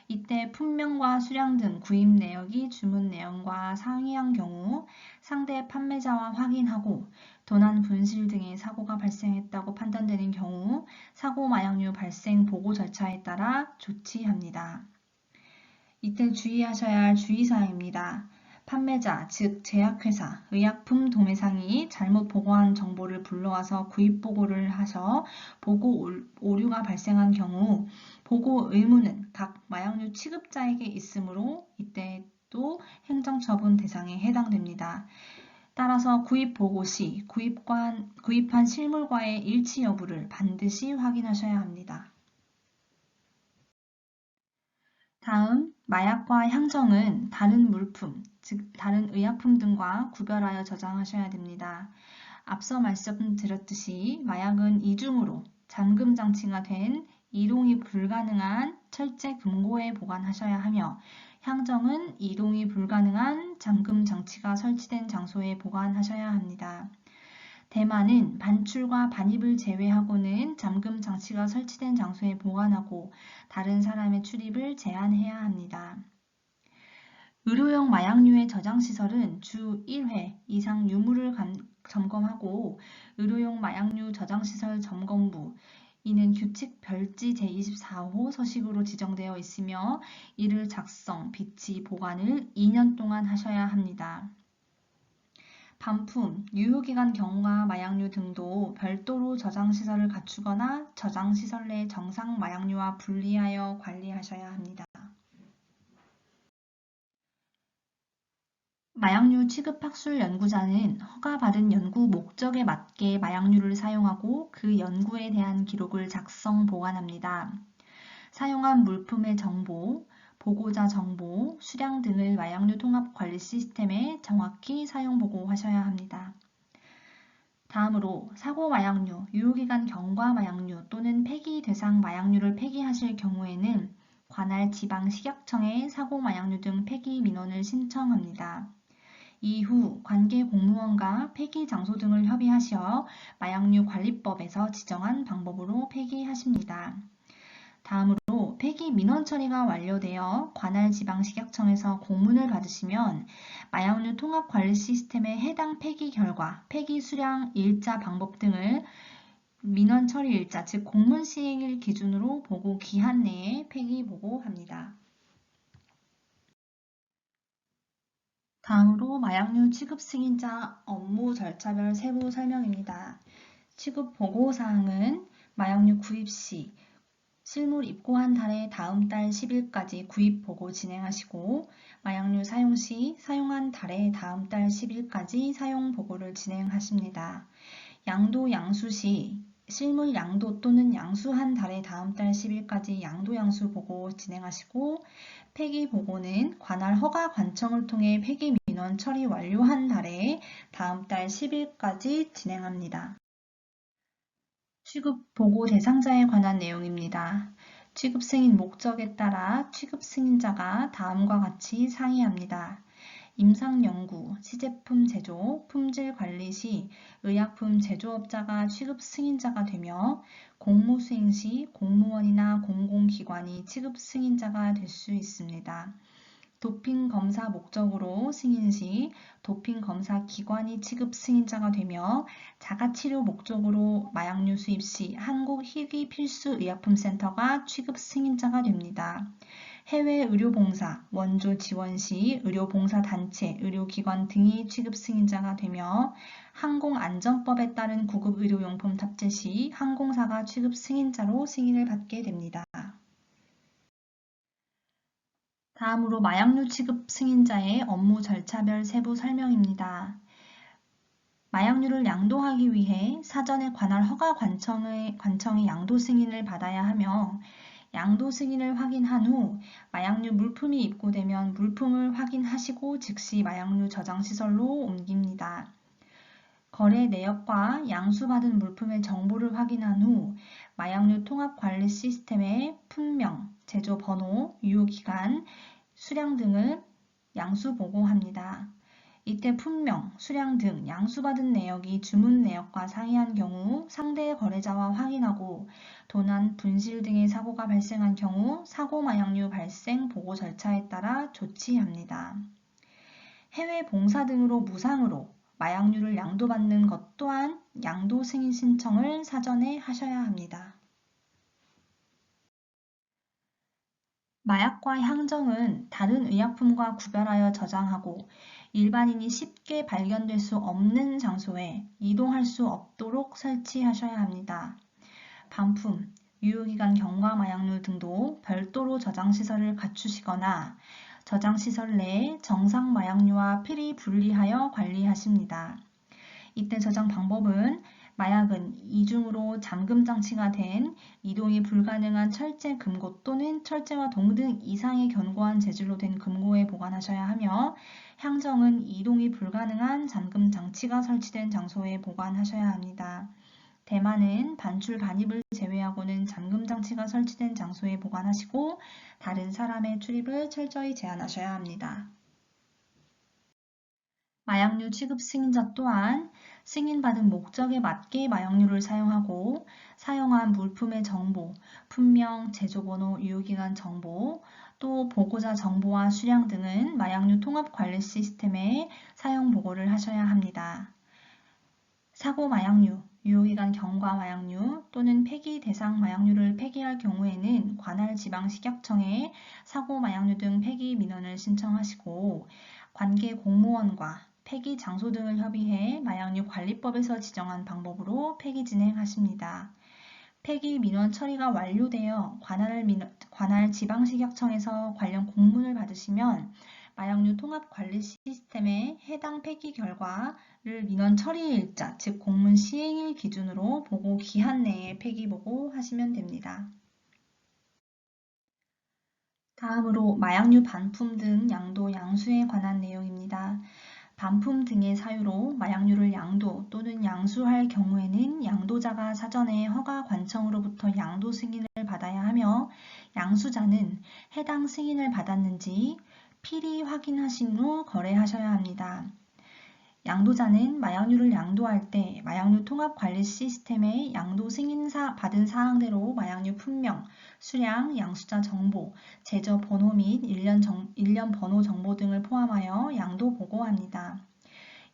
이때 품명과 수량 등 구입 내역이 주문 내용과 상이한 경우 상대 판매자와 확인하고 도난, 분실 등의 사고가 발생했다고 판단되는 경우 사고 마약류 발생 보고 절차에 따라 조치합니다. 이때 주의하셔야 할 주의사항입니다. 판매자, 즉 제약회사, 의약품 도매상이 잘못 보고한 정보를 불러와서 구입 보고를 하셔 보고 오류가 발생한 경우 보고 의무는 각 마약류 취급자에게 있으므로 이때 또 행정처분 대상에 해당됩니다. 따라서 구입 보고 시 구입한 실물과의 일치 여부를 반드시 확인하셔야 합니다. 다음, 마약과 향정은 다른 물품, 즉 다른 의약품 등과 구별하여 저장하셔야 됩니다. 앞서 말씀드렸듯이 마약은 이중으로 잠금 장치가 된 이동이 불가능한 철제 금고에 보관하셔야 하며 향정은 이동이 불가능한 잠금 장치가 설치된 장소에 보관하셔야 합니다. 대만은 반출과 반입을 제외하고는 잠금 장치가 설치된 장소에 보관하고 다른 사람의 출입을 제한해야 합니다. 의료용 마약류의 저장시설은 주 1회 이상 유무를 점검하고 의료용 마약류 저장시설 점검부 이는 규칙 별지 제24호 서식으로 지정되어 있으며 이를 작성, 비치, 보관을 2년 동안 하셔야 합니다. 반품, 유효기간 경과 마약류 등도 별도로 저장시설을 갖추거나 저장시설 내 정상 마약류와 분리하여 관리하셔야 합니다. 마약류 취급학술 연구자는 허가받은 연구 목적에 맞게 마약류를 사용하고 그 연구에 대한 기록을 작성, 보관합니다. 사용한 물품의 정보, 보고자 정보, 수량 등을 마약류 통합 관리 시스템에 정확히 사용 보고하셔야 합니다. 다음으로 사고 마약류, 유효기간 경과 마약류 또는 폐기 대상 마약류를 폐기하실 경우에는 관할 지방식약청에 사고 마약류 등 폐기 민원을 신청합니다. 이후 관계 공무원과 폐기 장소 등을 협의하시어 마약류 관리법에서 지정한 방법으로 폐기하십니다. 다음으로 폐기 민원 처리가 완료되어 관할 지방식약청에서 공문을 받으시면 마약류 통합 관리 시스템의 해당 폐기 결과, 폐기 수량, 일자, 방법 등을 민원 처리 일자, 즉 공문 시행일 기준으로 보고 기한 내에 폐기 보고합니다. 다음으로 마약류 취급 승인자 업무 절차별 세부 설명입니다. 취급 보고사항은 마약류 구입 시 실물 입고한 달의 다음 달 10일까지 구입 보고 진행하시고 마약류 사용 시 사용한 달의 다음 달 10일까지 사용 보고를 진행하십니다. 양도 양수 시 실물 양도 또는 양수한 달의 다음 달 10일까지 양도 양수 보고 진행하시고 폐기 보고는 관할 허가 관청을 통해 폐기 민원 처리 완료한 달에 다음 달 10일까지 진행합니다. 취급 보고 대상자에 관한 내용입니다. 취급 승인 목적에 따라 취급 승인자가 다음과 같이 상의합니다. 임상연구, 시제품 제조, 품질 관리 시 의약품 제조업자가 취급 승인자가 되며 공무 수행 시 공무원이나 공공기관이 취급 승인자가 될 수 있습니다. 도핑 검사 목적으로 승인 시 도핑 검사 기관이 취급 승인자가 되며 자가치료 목적으로 마약류 수입 시 한국희귀필수의약품센터가 취급 승인자가 됩니다. 해외 의료봉사, 원조 지원 시 의료봉사단체, 의료기관 등이 취급 승인자가 되며 항공안전법에 따른 구급의료용품 탑재 시 항공사가 취급 승인자로 승인을 받게 됩니다. 다음으로 마약류 취급 승인자의 업무 절차별 세부 설명입니다. 마약류를 양도하기 위해 사전에 관할 허가 관청의 양도 승인을 받아야 하며 양도 승인을 확인한 후 마약류 물품이 입고되면 물품을 확인하시고 즉시 마약류 저장시설로 옮깁니다. 거래 내역과 양수받은 물품의 정보를 확인한 후 마약류 통합관리 시스템에 품명, 제조 번호, 유효기간, 수량 등을 양수 보고합니다. 이때 품명, 수량 등 양수받은 내역이 주문 내역과 상이한 경우 상대 거래자와 확인하고 도난, 분실 등의 사고가 발생한 경우 사고 마약류 발생 보고 절차에 따라 조치합니다. 해외 봉사 등으로 무상으로 마약류를 양도받는 것 또한 양도 승인 신청을 사전에 하셔야 합니다. 마약과 향정은 다른 의약품과 구별하여 저장하고 일반인이 쉽게 발견될 수 없는 장소에 이동할 수 없도록 설치하셔야 합니다. 반품, 유효기간 경과 마약류 등도 별도로 저장시설을 갖추시거나 저장시설 내에 정상 마약류와 필히 분리하여 관리하십니다. 이때 저장 방법은 마약은 이중으로 잠금 장치가 된 이동이 불가능한 철제 금고 또는 철제와 동등 이상의 견고한 재질로 된 금고에 보관하셔야 하며 향정은 이동이 불가능한 잠금 장치가 설치된 장소에 보관하셔야 합니다. 대마는 반출 반입을 제외하고는 잠금 장치가 설치된 장소에 보관하시고 다른 사람의 출입을 철저히 제한하셔야 합니다. 마약류 취급 승인자 또한 승인받은 목적에 맞게 마약류를 사용하고 사용한 물품의 정보, 품명, 제조번호, 유효기간 정보, 또 보고자 정보와 수량 등은 마약류 통합관리 시스템에 사용 보고를 하셔야 합니다. 사고 마약류, 유효기간 경과 마약류 또는 폐기 대상 마약류를 폐기할 경우에는 관할 지방식약청에 사고 마약류 등 폐기 민원을 신청하시고 관계 공무원과 폐기 장소 등을 협의해 마약류 관리법에서 지정한 방법으로 폐기 진행하십니다. 폐기 민원 처리가 완료되어 관할 지방식약청에서 관련 공문을 받으시면 마약류 통합관리 시스템의 해당 폐기 결과를 민원 처리일자, 즉 공문 시행일 기준으로 보고 기한 내에 폐기 보고하시면 됩니다. 다음으로 마약류 반품 등 양도, 양수에 관한 내용입니다. 반품 등의 사유로 마약류를 양도 또는 양수할 경우에는 양도자가 사전에 허가 관청으로부터 양도 승인을 받아야 하며 양수자는 해당 승인을 받았는지 필히 확인하신 후 거래하셔야 합니다. 양도자는 마약류를 양도할 때 마약류 통합관리 시스템의 양도 승인 받은 사항대로 마약류 품명, 수량, 양수자 정보, 제조 번호 및 일련 번호 정보 등을 포함하여 양도 보고합니다.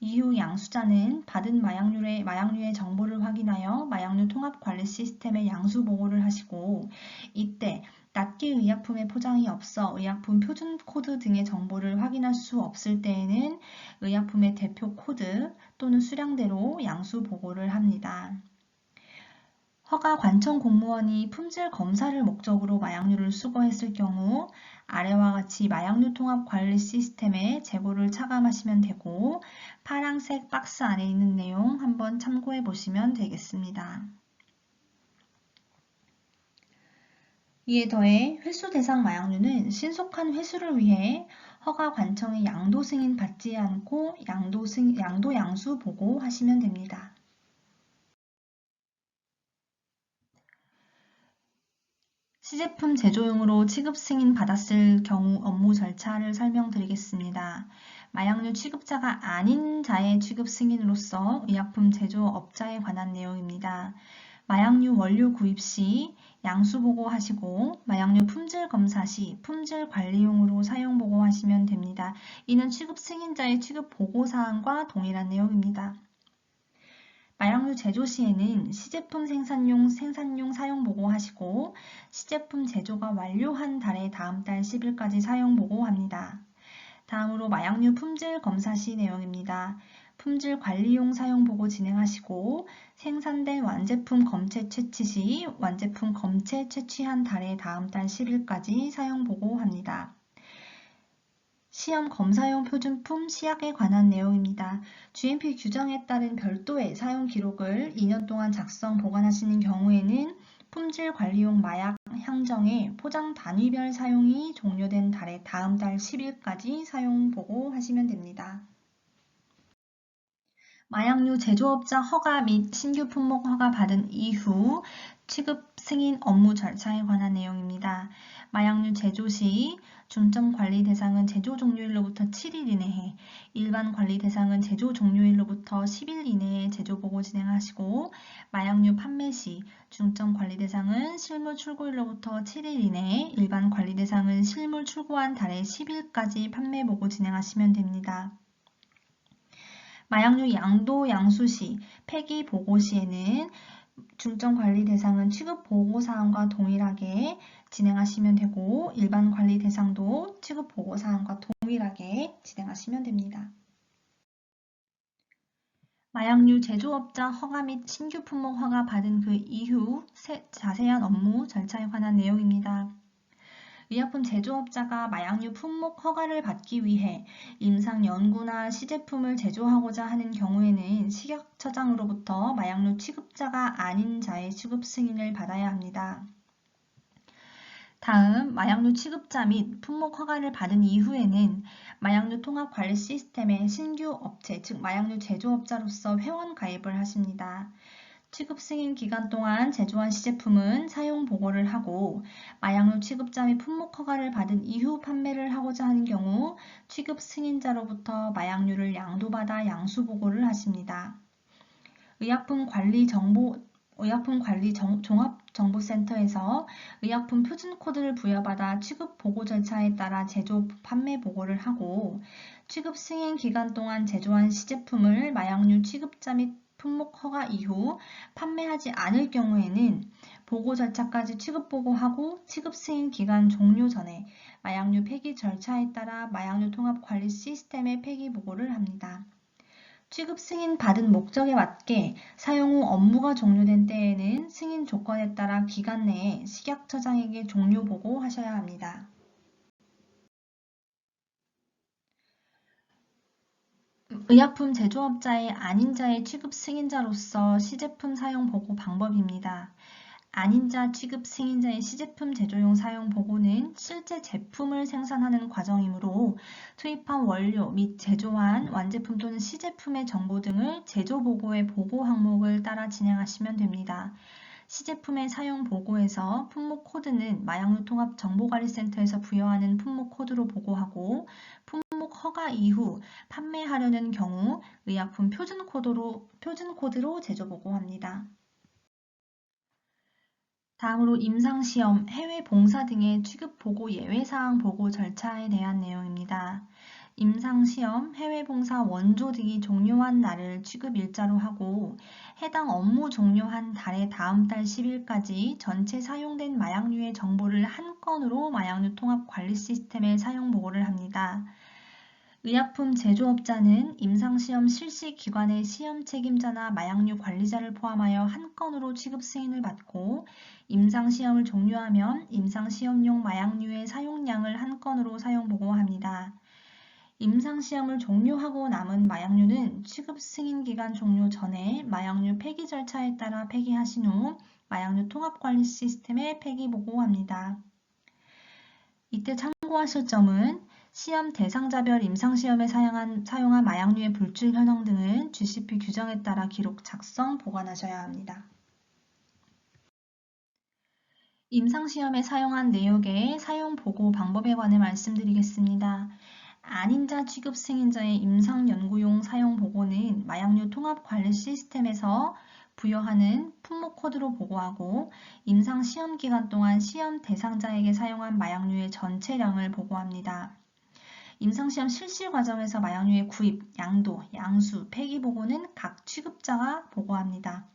이후 양수자는 받은 마약류의 정보를 확인하여 마약류 통합관리 시스템에 양수 보고를 하시고 이때 낱개 의약품의 포장이 없어 의약품 표준 코드 등의 정보를 확인할 수 없을 때에는 의약품의 대표 코드 또는 수량대로 양수 보고를 합니다. 허가 관청 공무원이 품질 검사를 목적으로 마약류를 수거했을 경우 아래와 같이 마약류 통합 관리 시스템에 재고를 차감하시면 되고 파란색 박스 안에 있는 내용 한번 참고해 보시면 되겠습니다. 이에 더해 회수 대상 마약류는 신속한 회수를 위해 허가 관청의 양도 승인 받지 않고 양도 양수 보고하시면 됩니다. 시제품 제조용으로 취급 승인 받았을 경우 업무 절차를 설명드리겠습니다. 마약류 취급자가 아닌 자의 취급 승인으로서 의약품 제조업자에 관한 내용입니다. 마약류 원료 구입 시 양수 보고하시고 마약류 품질 검사 시 품질 관리용으로 사용 보고하시면 됩니다. 이는 취급 승인자의 취급 보고사항과 동일한 내용입니다. 마약류 제조 시에는 시제품 생산용 사용 보고하시고 시제품 제조가 완료한 달의 다음 달 10일까지 사용 보고합니다. 다음으로 마약류 품질 검사 시 내용입니다. 품질 관리용 사용 보고 진행하시고 생산된 완제품 검체 채취 시 완제품 검체 채취한 달의 다음 달 10일까지 사용 보고합니다. 시험 검사용 표준품 시약에 관한 내용입니다. GMP 규정에 따른 별도의 사용 기록을 2년 동안 작성 보관하시는 경우에는 품질 관리용 마약 향정의 포장 단위별 사용이 종료된 달의 다음 달 10일까지 사용 보고하시면 됩니다. 마약류 제조업자 허가 및 신규 품목 허가 받은 이후 취급 승인 업무 절차에 관한 내용입니다. 마약류 제조 시 중점 관리 대상은 제조 종료일로부터 7일 이내에, 일반 관리 대상은 제조 종료일로부터 10일 이내에 제조 보고 진행하시고 마약류 판매 시 중점 관리 대상은 실물 출고일로부터 7일 이내에, 일반 관리 대상은 실물 출고한 달의 10일까지 판매 보고 진행하시면 됩니다. 마약류 양도 양수 시, 폐기 보고 시에는 중점 관리 대상은 취급 보고 사항과 동일하게 진행하시면 되고 일반 관리 대상도 취급 보고 사항과 동일하게 진행하시면 됩니다. 마약류 제조업자 허가 및 신규 품목 허가 받은 그 이후 자세한 업무 절차에 관한 내용입니다. 의약품 제조업자가 마약류 품목 허가를 받기 위해 임상 연구나 시제품을 제조하고자 하는 경우에는 식약처장으로부터 마약류 취급자가 아닌 자의 취급 승인을 받아야 합니다. 다음, 마약류 취급자 및 품목 허가를 받은 이후에는 마약류 통합 관리 시스템의 신규 업체, 즉 마약류 제조업자로서 회원 가입을 하십니다. 취급 승인 기간 동안 제조한 시제품은 사용 보고를 하고 마약류 취급자 및 품목 허가를 받은 이후 판매를 하고자 하는 경우 취급 승인자로부터 마약류를 양도받아 양수 보고를 하십니다. 종합정보센터에서 의약품 표준 코드를 부여받아 취급 보고 절차에 따라 제조, 판매 보고를 하고 취급 승인 기간 동안 제조한 시제품을 마약류 취급자 및 품목 허가 이후 판매하지 않을 경우에는 보고 절차까지 취급 보고하고 취급 승인 기간 종료 전에 마약류 폐기 절차에 따라 마약류 통합 관리 시스템의 폐기 보고를 합니다. 취급 승인 받은 목적에 맞게 사용 후 업무가 종료된 때에는 승인 조건에 따라 기간 내에 식약처장에게 종료 보고하셔야 합니다. 의약품 제조업자의 아닌 자의 취급 승인자로서 시제품 사용 보고 방법입니다. 아닌 자 취급 승인자의 시제품 제조용 사용 보고는 실제 제품을 생산하는 과정이므로 투입한 원료 및 제조한 완제품 또는 시제품의 정보 등을 제조 보고의 보고 항목을 따라 진행하시면 됩니다. 시제품의 사용 보고에서 품목 코드는 마약류 통합 정보관리센터에서 부여하는 품목 코드로 보고하고 품목 허가 이후 판매하려는 경우 의약품 표준 코드로 제조 보고합니다. 다음으로 임상시험, 해외 봉사 등의 취급 보고 예외사항 보고 절차에 대한 내용입니다. 임상시험, 해외 봉사 원조 등이 종료한 날을 취급 일자로 하고 해당 업무 종료한 달의 다음 달 10일까지 전체 사용된 마약류의 정보를 한 건으로 마약류 통합 관리 시스템에 사용 보고를 합니다. 의약품 제조업자는 임상시험 실시 기관의 시험 책임자나 마약류 관리자를 포함하여 한 건으로 취급 승인을 받고 임상시험을 종료하면 임상시험용 마약류의 사용량을 한 건으로 사용 보고합니다. 임상시험을 종료하고 남은 마약류는 취급 승인 기간 종료 전에 마약류 폐기 절차에 따라 폐기하신 후 마약류 통합관리 시스템에 폐기 보고합니다. 이때 참고하실 점은 시험 대상자별 임상시험에 사용한 마약류의 불출 현황 등은 GCP 규정에 따라 기록 작성, 보관하셔야 합니다. 임상시험에 사용한 내역의 사용 보고 방법에 관해 말씀드리겠습니다. 아닌 자 취급 승인자의 임상연구용 사용 보고는 마약류 통합 관리 시스템에서 부여하는 품목 코드로 보고하고 임상 시험 기간 동안 시험 대상자에게 사용한 마약류의 전체량을 보고합니다. 임상시험 실시 과정에서 마약류의 구입, 양도, 양수, 폐기 보고는 각 취급자가 보고합니다.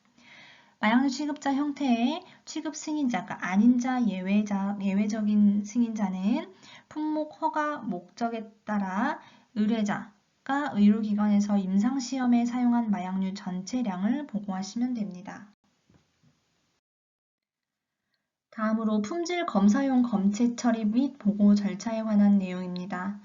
마약류 취급자 형태의 취급 승인자가 아닌 자 예외적인 승인자는 품목 허가 목적에 따라 의뢰자가 의료기관에서 임상시험에 사용한 마약류 전체량을 보고하시면 됩니다. 다음으로 품질 검사용 검체 처리 및 보고 절차에 관한 내용입니다.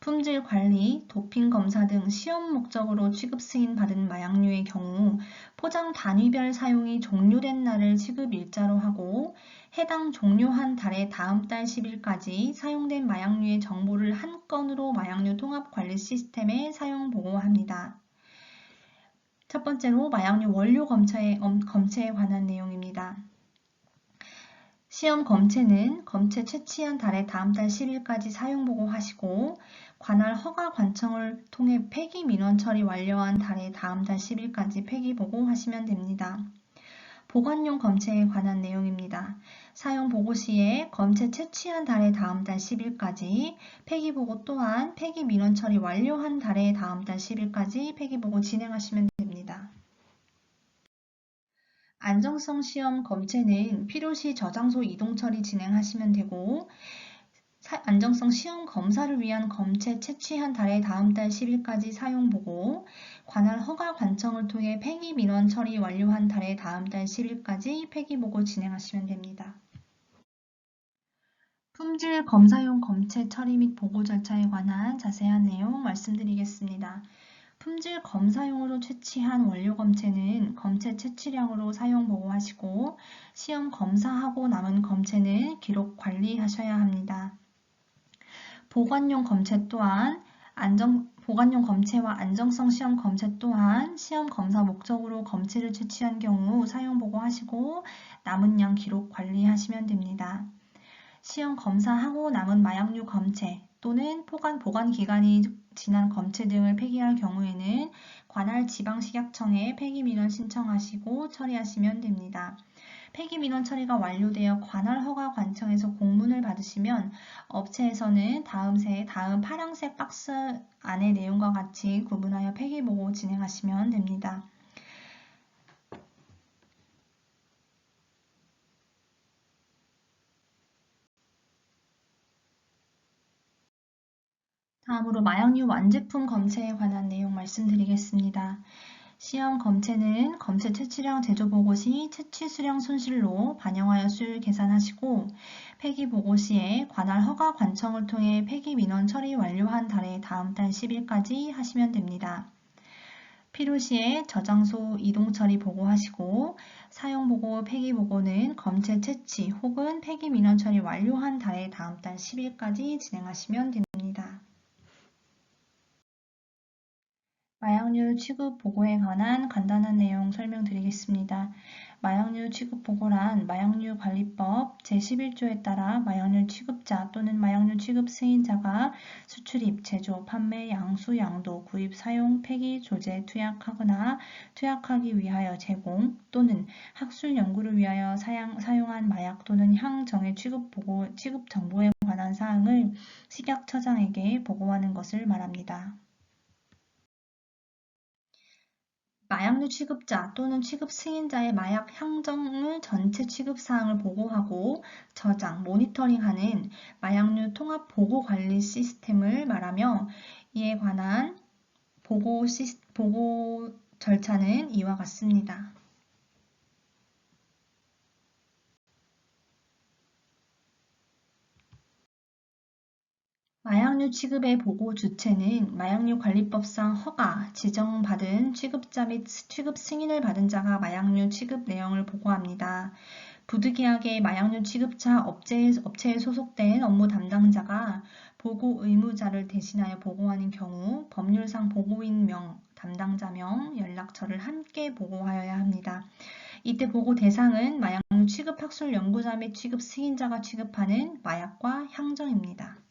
품질 관리, 도핑 검사 등 시험 목적으로 취급 승인 받은 마약류의 경우 포장 단위별 사용이 종료된 날을 취급 일자로 하고 해당 종료한 달의 다음 달 10일까지 사용된 마약류의 정보를 한 건으로 마약류 통합 관리 시스템에 사용 보고합니다. 첫 번째로 마약류 원료 검체에 관한 내용입니다. 시험 검체는 검체 채취한 달의 다음 달 10일까지 사용 보고하시고 관할 허가 관청을 통해 폐기 민원 처리 완료한 달의 다음 달 10일까지 폐기 보고하시면 됩니다. 보관용 검체에 관한 내용입니다. 사용 보고 시에 검체 채취한 달의 다음 달 10일까지 폐기 보고 또한 폐기 민원 처리 완료한 달의 다음 달 10일까지 폐기 보고 진행하시면 됩니다. 안정성 시험 검체는 필요시 저장소 이동 처리 진행하시면 되고 안정성 시험 검사를 위한 검체 채취한 달의 다음 달 10일까지 사용 보고 관할 허가 관청을 통해 폐기 민원 처리 완료한 달의 다음 달 10일까지 폐기 보고 진행하시면 됩니다. 품질 검사용 검체 처리 및 보고 절차에 관한 자세한 내용 말씀드리겠습니다. 품질 검사용으로 채취한 원료 검체는 검체 채취량으로 사용 보고하시고 시험 검사하고 남은 검체는 기록 관리하셔야 합니다. 보관용 검체 또한 보관용 검체와 안정성 시험 검체 또한 시험 검사 목적으로 검체를 채취한 경우 사용 보고하시고 남은 양 기록 관리하시면 됩니다. 시험 검사하고 남은 마약류 검체 또는 보관 기간이 지난 검체 등을 폐기할 경우에는 관할 지방식약청에 폐기민원 신청하시고 처리하시면 됩니다. 폐기민원 처리가 완료되어 관할 허가 관청에서 공문을 받으시면 업체에서는 다음 파란색 박스 안의 내용과 같이 구분하여 폐기보고 진행하시면 됩니다. 다음으로 마약류 완제품 검체에 관한 내용 말씀드리겠습니다. 시험 검체는 검체 채취량 제조 보고 시 채취 수량 손실로 반영하여 수율 계산하시고 폐기 보고 시에 관할 허가 관청을 통해 폐기 민원 처리 완료한 달에 다음 달 10일까지 하시면 됩니다. 필요시에 저장소 이동 처리 보고하시고 사용 보고 폐기 보고는 검체 채취 혹은 폐기 민원 처리 완료한 달에 다음 달 10일까지 진행하시면 됩니다. 마약류 취급 보고에 관한 간단한 내용 설명드리겠습니다. 마약류 취급 보고란 마약류 관리법 제11조에 따라 마약류 취급자 또는 마약류 취급 승인자가 수출입, 제조, 판매, 양수, 양도, 구입, 사용, 폐기, 조제, 투약하거나 투약하기 위하여 제공 또는 학술 연구를 위하여 사용한 마약 또는 향정의 취급 정보에 관한 사항을 식약처장에게 보고하는 것을 말합니다. 마약류 취급자 또는 취급 승인자의 마약 향정의 전체 취급 사항을 보고하고 저장, 모니터링하는 마약류 통합 보고 관리 시스템을 말하며 이에 관한 보고 절차는 이와 같습니다. 마약류 취급의 보고 주체는 마약류 관리법상 허가, 지정받은 취급자 및 취급 승인을 받은 자가 마약류 취급 내용을 보고합니다. 부득이하게 마약류 취급자 업체에 소속된 업무 담당자가 보고 의무자를 대신하여 보고하는 경우 법률상 보고인명, 담당자명, 연락처를 함께 보고하여야 합니다. 이때 보고 대상은 마약류 취급 학술 연구자 및 취급 승인자가 취급하는 마약과 향정입니다.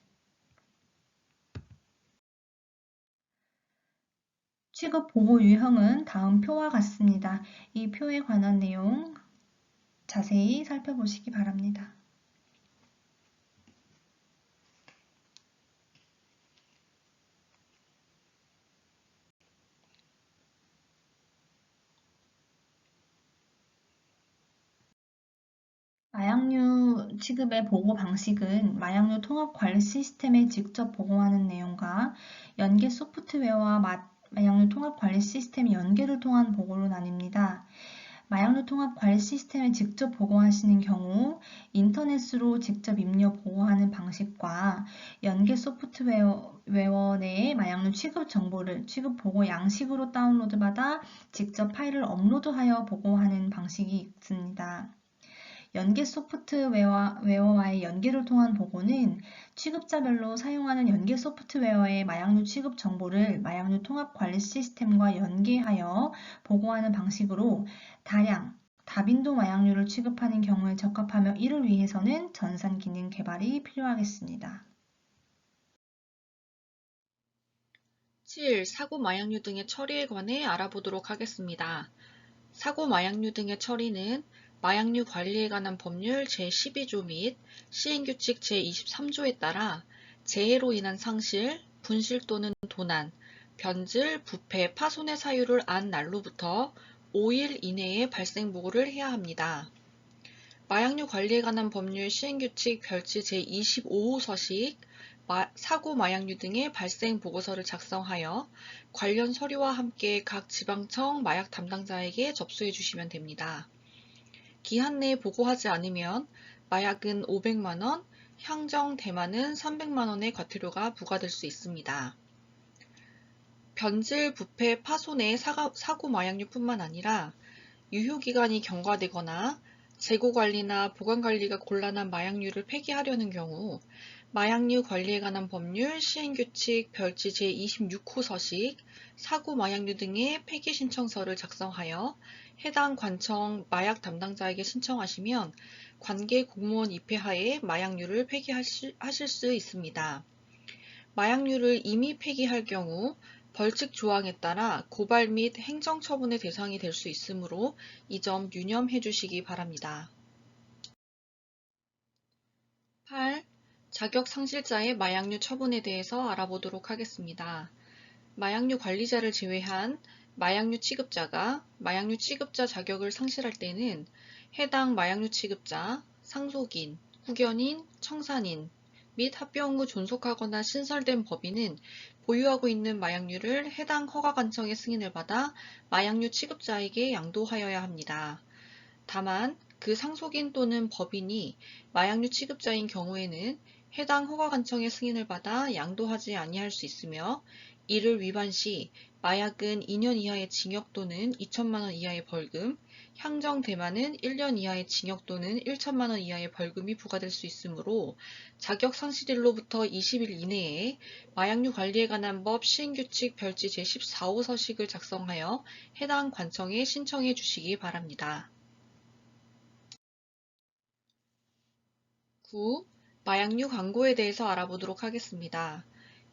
취급 보고 유형은 다음 표와 같습니다. 이 표에 관한 내용 자세히 살펴보시기 바랍니다. 마약류 취급의 보고 방식은 마약류 통합 관리 시스템에 직접 보고하는 내용과 연계 소프트웨어와 마약류 통합 관리 시스템 연계를 통한 보고로 나뉩니다. 마약류 통합 관리 시스템에 직접 보고하시는 경우 인터넷으로 직접 입력 보고하는 방식과 연계 소프트웨어 내에 마약류 취급 정보를 취급 보고 양식으로 다운로드 받아 직접 파일을 업로드하여 보고하는 방식이 있습니다. 연계 소프트웨어와의 연계를 통한 보고는 취급자별로 사용하는 연계 소프트웨어의 마약류 취급 정보를 마약류 통합 관리 시스템과 연계하여 보고하는 방식으로 다빈도 마약류를 취급하는 경우에 적합하며 이를 위해서는 전산 기능 개발이 필요하겠습니다.
7. 사고 마약류 등의 처리에 관해 알아보도록 하겠습니다. 사고 마약류 등의 처리는 마약류 관리에 관한 법률 제12조 및 시행규칙 제23조에 따라 재해로 인한 상실, 분실 또는 도난, 변질, 부패, 파손의 사유를 안 날로부터 5일 이내에 발생 보고를 해야 합니다. 마약류 관리에 관한 법률 시행규칙 별지 제25호 서식 사고 마약류 등의 발생 보고서를 작성하여 관련 서류와 함께 각 지방청 마약 담당자에게 접수해 주시면 됩니다. 기한 내에 보고하지 않으면 마약은 500만 원, 향정 대마는 300만 원의 과태료가 부과될 수 있습니다. 변질, 부패, 파손의 사고 마약류뿐만 아니라 유효기간이 경과되거나 재고관리나 보관관리가 곤란한 마약류를 폐기하려는 경우 마약류 관리에 관한 법률 시행규칙 별지 제26호 서식, 사고 마약류 등의 폐기 신청서를 작성하여 해당 관청 마약 담당자에게 신청하시면 관계 공무원 입회하에 마약류를 폐기하실 수 있습니다. 마약류를 임의 폐기할 경우 벌칙 조항에 따라 고발 및 행정처분의 대상이 될 수 있으므로 이 점 유념해 주시기 바랍니다. 8. 자격 상실자의 마약류 처분에 대해서 알아보도록 하겠습니다. 마약류 관리자를 제외한 마약류 취급자가 마약류 취급자 자격을 상실할 때는 해당 마약류 취급자, 상속인, 후견인, 청산인 및 합병 후 존속하거나 신설된 법인은 보유하고 있는 마약류를 해당 허가관청의 승인을 받아 마약류 취급자에게 양도하여야 합니다. 다만 그 상속인 또는 법인이 마약류 취급자인 경우에는 해당 허가관청의 승인을 받아 양도하지 아니할 수 있으며 이를 위반 시 마약은 2년 이하의 징역 또는 2천만 원 이하의 벌금, 향정 대마는 1년 이하의 징역 또는 1천만 원 이하의 벌금이 부과될 수 있으므로 자격 상실일로부터 20일 이내에 마약류 관리에 관한 법 시행규칙 별지 제14호 서식을 작성하여 해당 관청에 신청해 주시기 바랍니다. 9. 마약류 광고에 대해서 알아보도록 하겠습니다.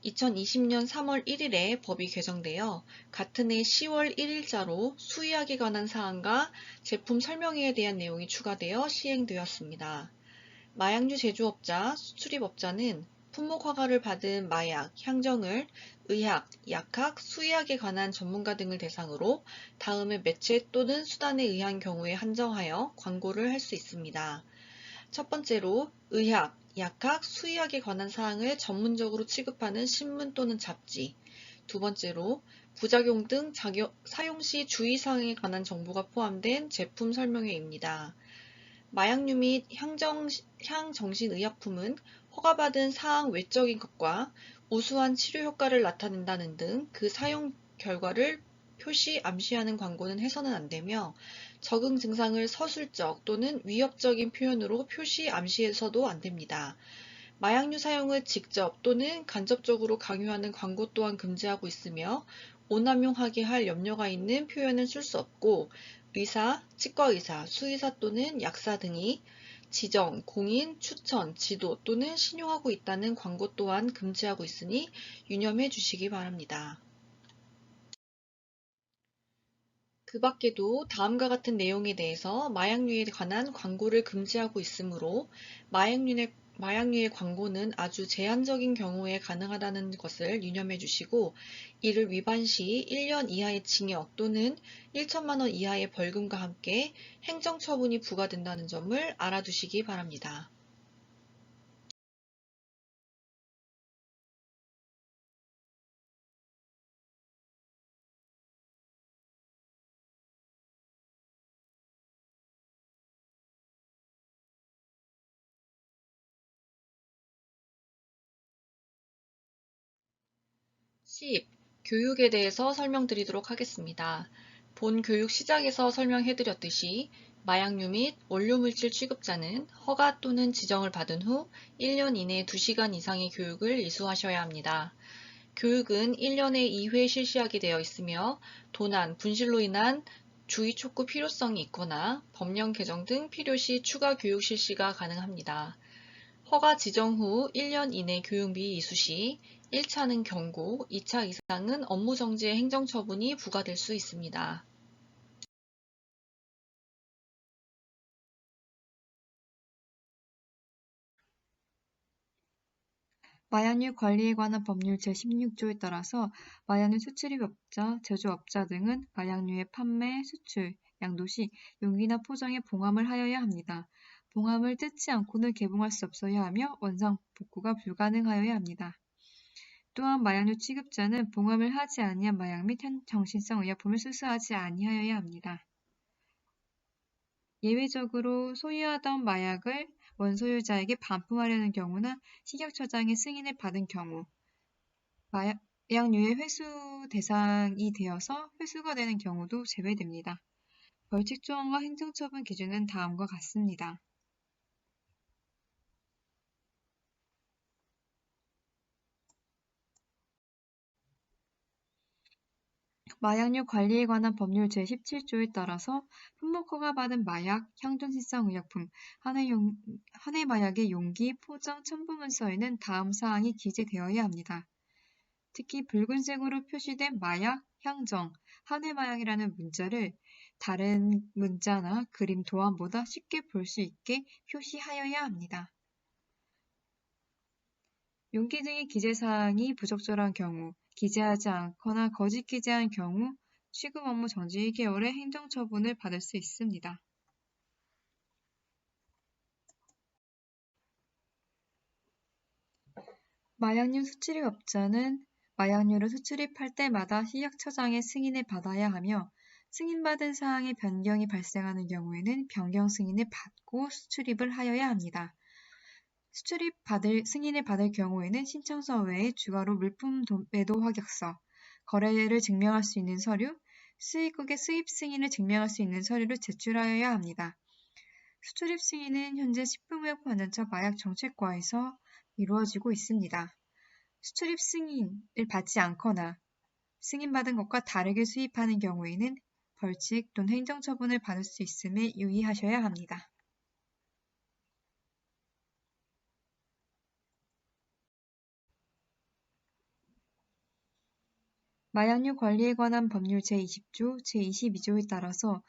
2020년 3월 1일에 법이 개정되어 같은 해 10월 1일자로 수의약에 관한 사항과 제품 설명회에 대한 내용이 추가되어 시행되었습니다. 마약류 제조업자, 수출입업자는 품목 허가를 받은 마약, 향정을 의학, 약학, 수의학에 관한 전문가 등을 대상으로 다음의 매체 또는 수단에 의한 경우에 한정하여 광고를 할 수 있습니다. 첫 번째로 의학, 약학, 수의학에 관한 사항을 전문적으로 취급하는 신문 또는 잡지. 두 번째로 부작용 등 사용 시 주의사항에 관한 정보가 포함된 제품 설명회입니다. 마약류 및 향정신의약품은 허가받은 사항 외적인 것과 우수한 치료 효과를 나타낸다는 등 그 사용 결과를 표시 암시하는 광고는 해서는 안 되며 적응 증상을 서술적 또는 위협적인 표현으로 표시 암시해서도 안 됩니다. 마약류 사용을 직접 또는 간접적으로 강요하는 광고 또한 금지하고 있으며 오남용하게 할 염려가 있는 표현은 쓸 수 없고 의사, 치과의사, 수의사 또는 약사 등이 지정, 공인, 추천, 지도 또는 신용하고 있다는 광고 또한 금지하고 있으니 유념해 주시기 바랍니다. 그 밖에도 다음과 같은 내용에 대해서 마약류에 관한 광고를 금지하고 있으므로 마약류의 광고는 아주 제한적인 경우에 가능하다는 것을 유념해 주시고 이를 위반 시 1년 이하의 징역 또는 1천만 원 이하의 벌금과 함께 행정처분이 부과된다는 점을 알아두시기 바랍니다. (10) 교육에 대해서 설명드리도록 하겠습니다. 본 교육 시작에서 설명해드렸듯이 마약류 및 원료물질 취급자는 허가 또는 지정을 받은 후 1년 이내 2시간 이상의 교육을 이수하셔야 합니다. 교육은 1년에 2회 실시하게 되어 있으며 도난, 분실로 인한 주의 촉구 필요성이 있거나 법령 개정 등 필요시 추가 교육 실시가 가능합니다. 허가 지정 후 1년 이내 교육비 이수 시 1차는 경고, 2차 이상은 업무정지의 행정처분이 부과될 수 있습니다.
마약류 관리에 관한 법률 제16조에 따라서 마약류 수출입업자, 제조업자 등은 마약류의 판매, 수출, 양도 시 용기나 포장에 봉함을 하여야 합니다. 봉함을 뜯지 않고는 개봉할 수 없어야 하며 원상 복구가 불가능하여야 합니다. 또한 마약류 취급자는 봉함을 하지 아니한 마약 및 정신성 의약품을 수수하지 아니하여야 합니다. 예외적으로 소유하던 마약을 원소유자에게 반품하려는 경우나 식약처장의 승인을 받은 경우, 마약류의 회수 대상이 되어서 회수가 되는 경우도 제외됩니다. 벌칙 조항과 행정처분 기준은 다음과 같습니다. 마약류 관리에 관한 법률 제17조에 따라서 품목허가 받은 마약, 향정신성 의약품, 한해 마약의 용기, 포장, 첨부문서에는 다음 사항이 기재되어야 합니다. 특히 붉은색으로 표시된 마약, 향정, 한해 마약이라는 문자를 다른 문자나 그림 도안보다 쉽게 볼 수 있게 표시하여야 합니다. 용기 등의 기재사항이 부적절한 경우, 기재하지 않거나 거짓 기재한 경우 취급 업무 정지 1개월의 행정처분을 받을 수 있습니다. 마약류 수출입업자는 마약류를 수출입할 때마다 식약처장의 승인을 받아야 하며 승인받은 사항의 변경이 발생하는 경우에는 변경 승인을 받고 수출입을 하여야 합니다. 승인을 받을 경우에는 신청서 외에 추가로 물품 매도 확약서, 거래를 증명할 수 있는 서류, 수입국의 수입 승인을 증명할 수 있는 서류를 제출하여야 합니다. 수출입 승인은 현재 식품의약품안전처 마약정책과에서 이루어지고 있습니다. 수출입 승인을 받지 않거나 승인받은 것과 다르게 수입하는 경우에는 벌칙 또는 행정처분을 받을 수 있음에 유의하셔야 합니다. 마약류 관리에 관한 법률 제20조, 제22조에 따라서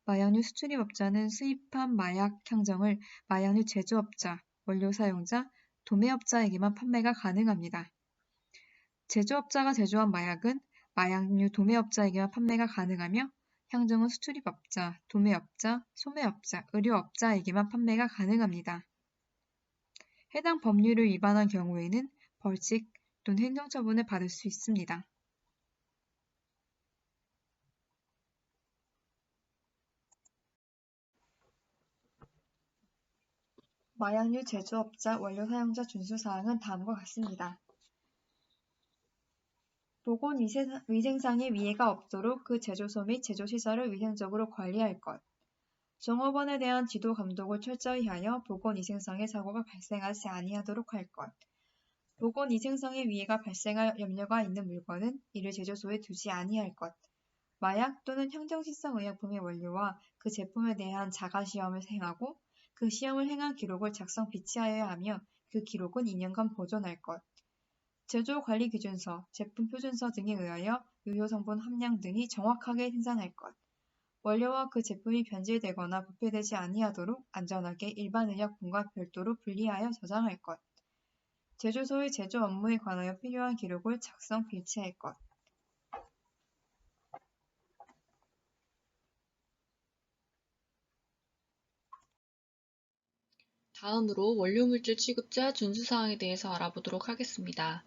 마약류 수출입업자는 수입한 마약 향정을 마약류 제조업자, 원료 사용자, 도매업자에게만 판매가 가능합니다. 제조업자가 제조한 마약은 마약류 도매업자에게만 판매가 가능하며 향정은 수출입업자, 도매업자, 소매업자, 의료업자에게만 판매가 가능합니다. 해당 법률을 위반한 경우에는 벌칙 또는 행정처분을 받을 수 있습니다. 마약류 제조업자, 원료 사용자 준수사항은 다음과 같습니다. 보건위생상의 위해가 없도록 그 제조소 및 제조시설을 위생적으로 관리할 것. 종업원에 대한 지도 감독을 철저히 하여 보건위생상의 사고가 발생하지 아니하도록 할 것. 보건위생상의 위해가 발생할 염려가 있는 물건은 이를 제조소에 두지 아니할 것. 마약 또는 향정신성 의약품의 원료와 그 제품에 대한 자가시험을 행하고 그 시험을 행한 기록을 작성 비치하여야 하며 그 기록은 2년간 보존할 것. 제조관리기준서, 제품표준서 등에 의하여 유효성분 함량 등이 정확하게 생산할 것. 원료와 그 제품이 변질되거나 부패되지 아니하도록 안전하게 일반의약품과 별도로 분리하여 저장할 것. 제조소의 제조 업무에 관하여 필요한 기록을 작성 필치할 것.
다음으로 원료물질 취급자 준수사항에 대해서 알아보도록 하겠습니다.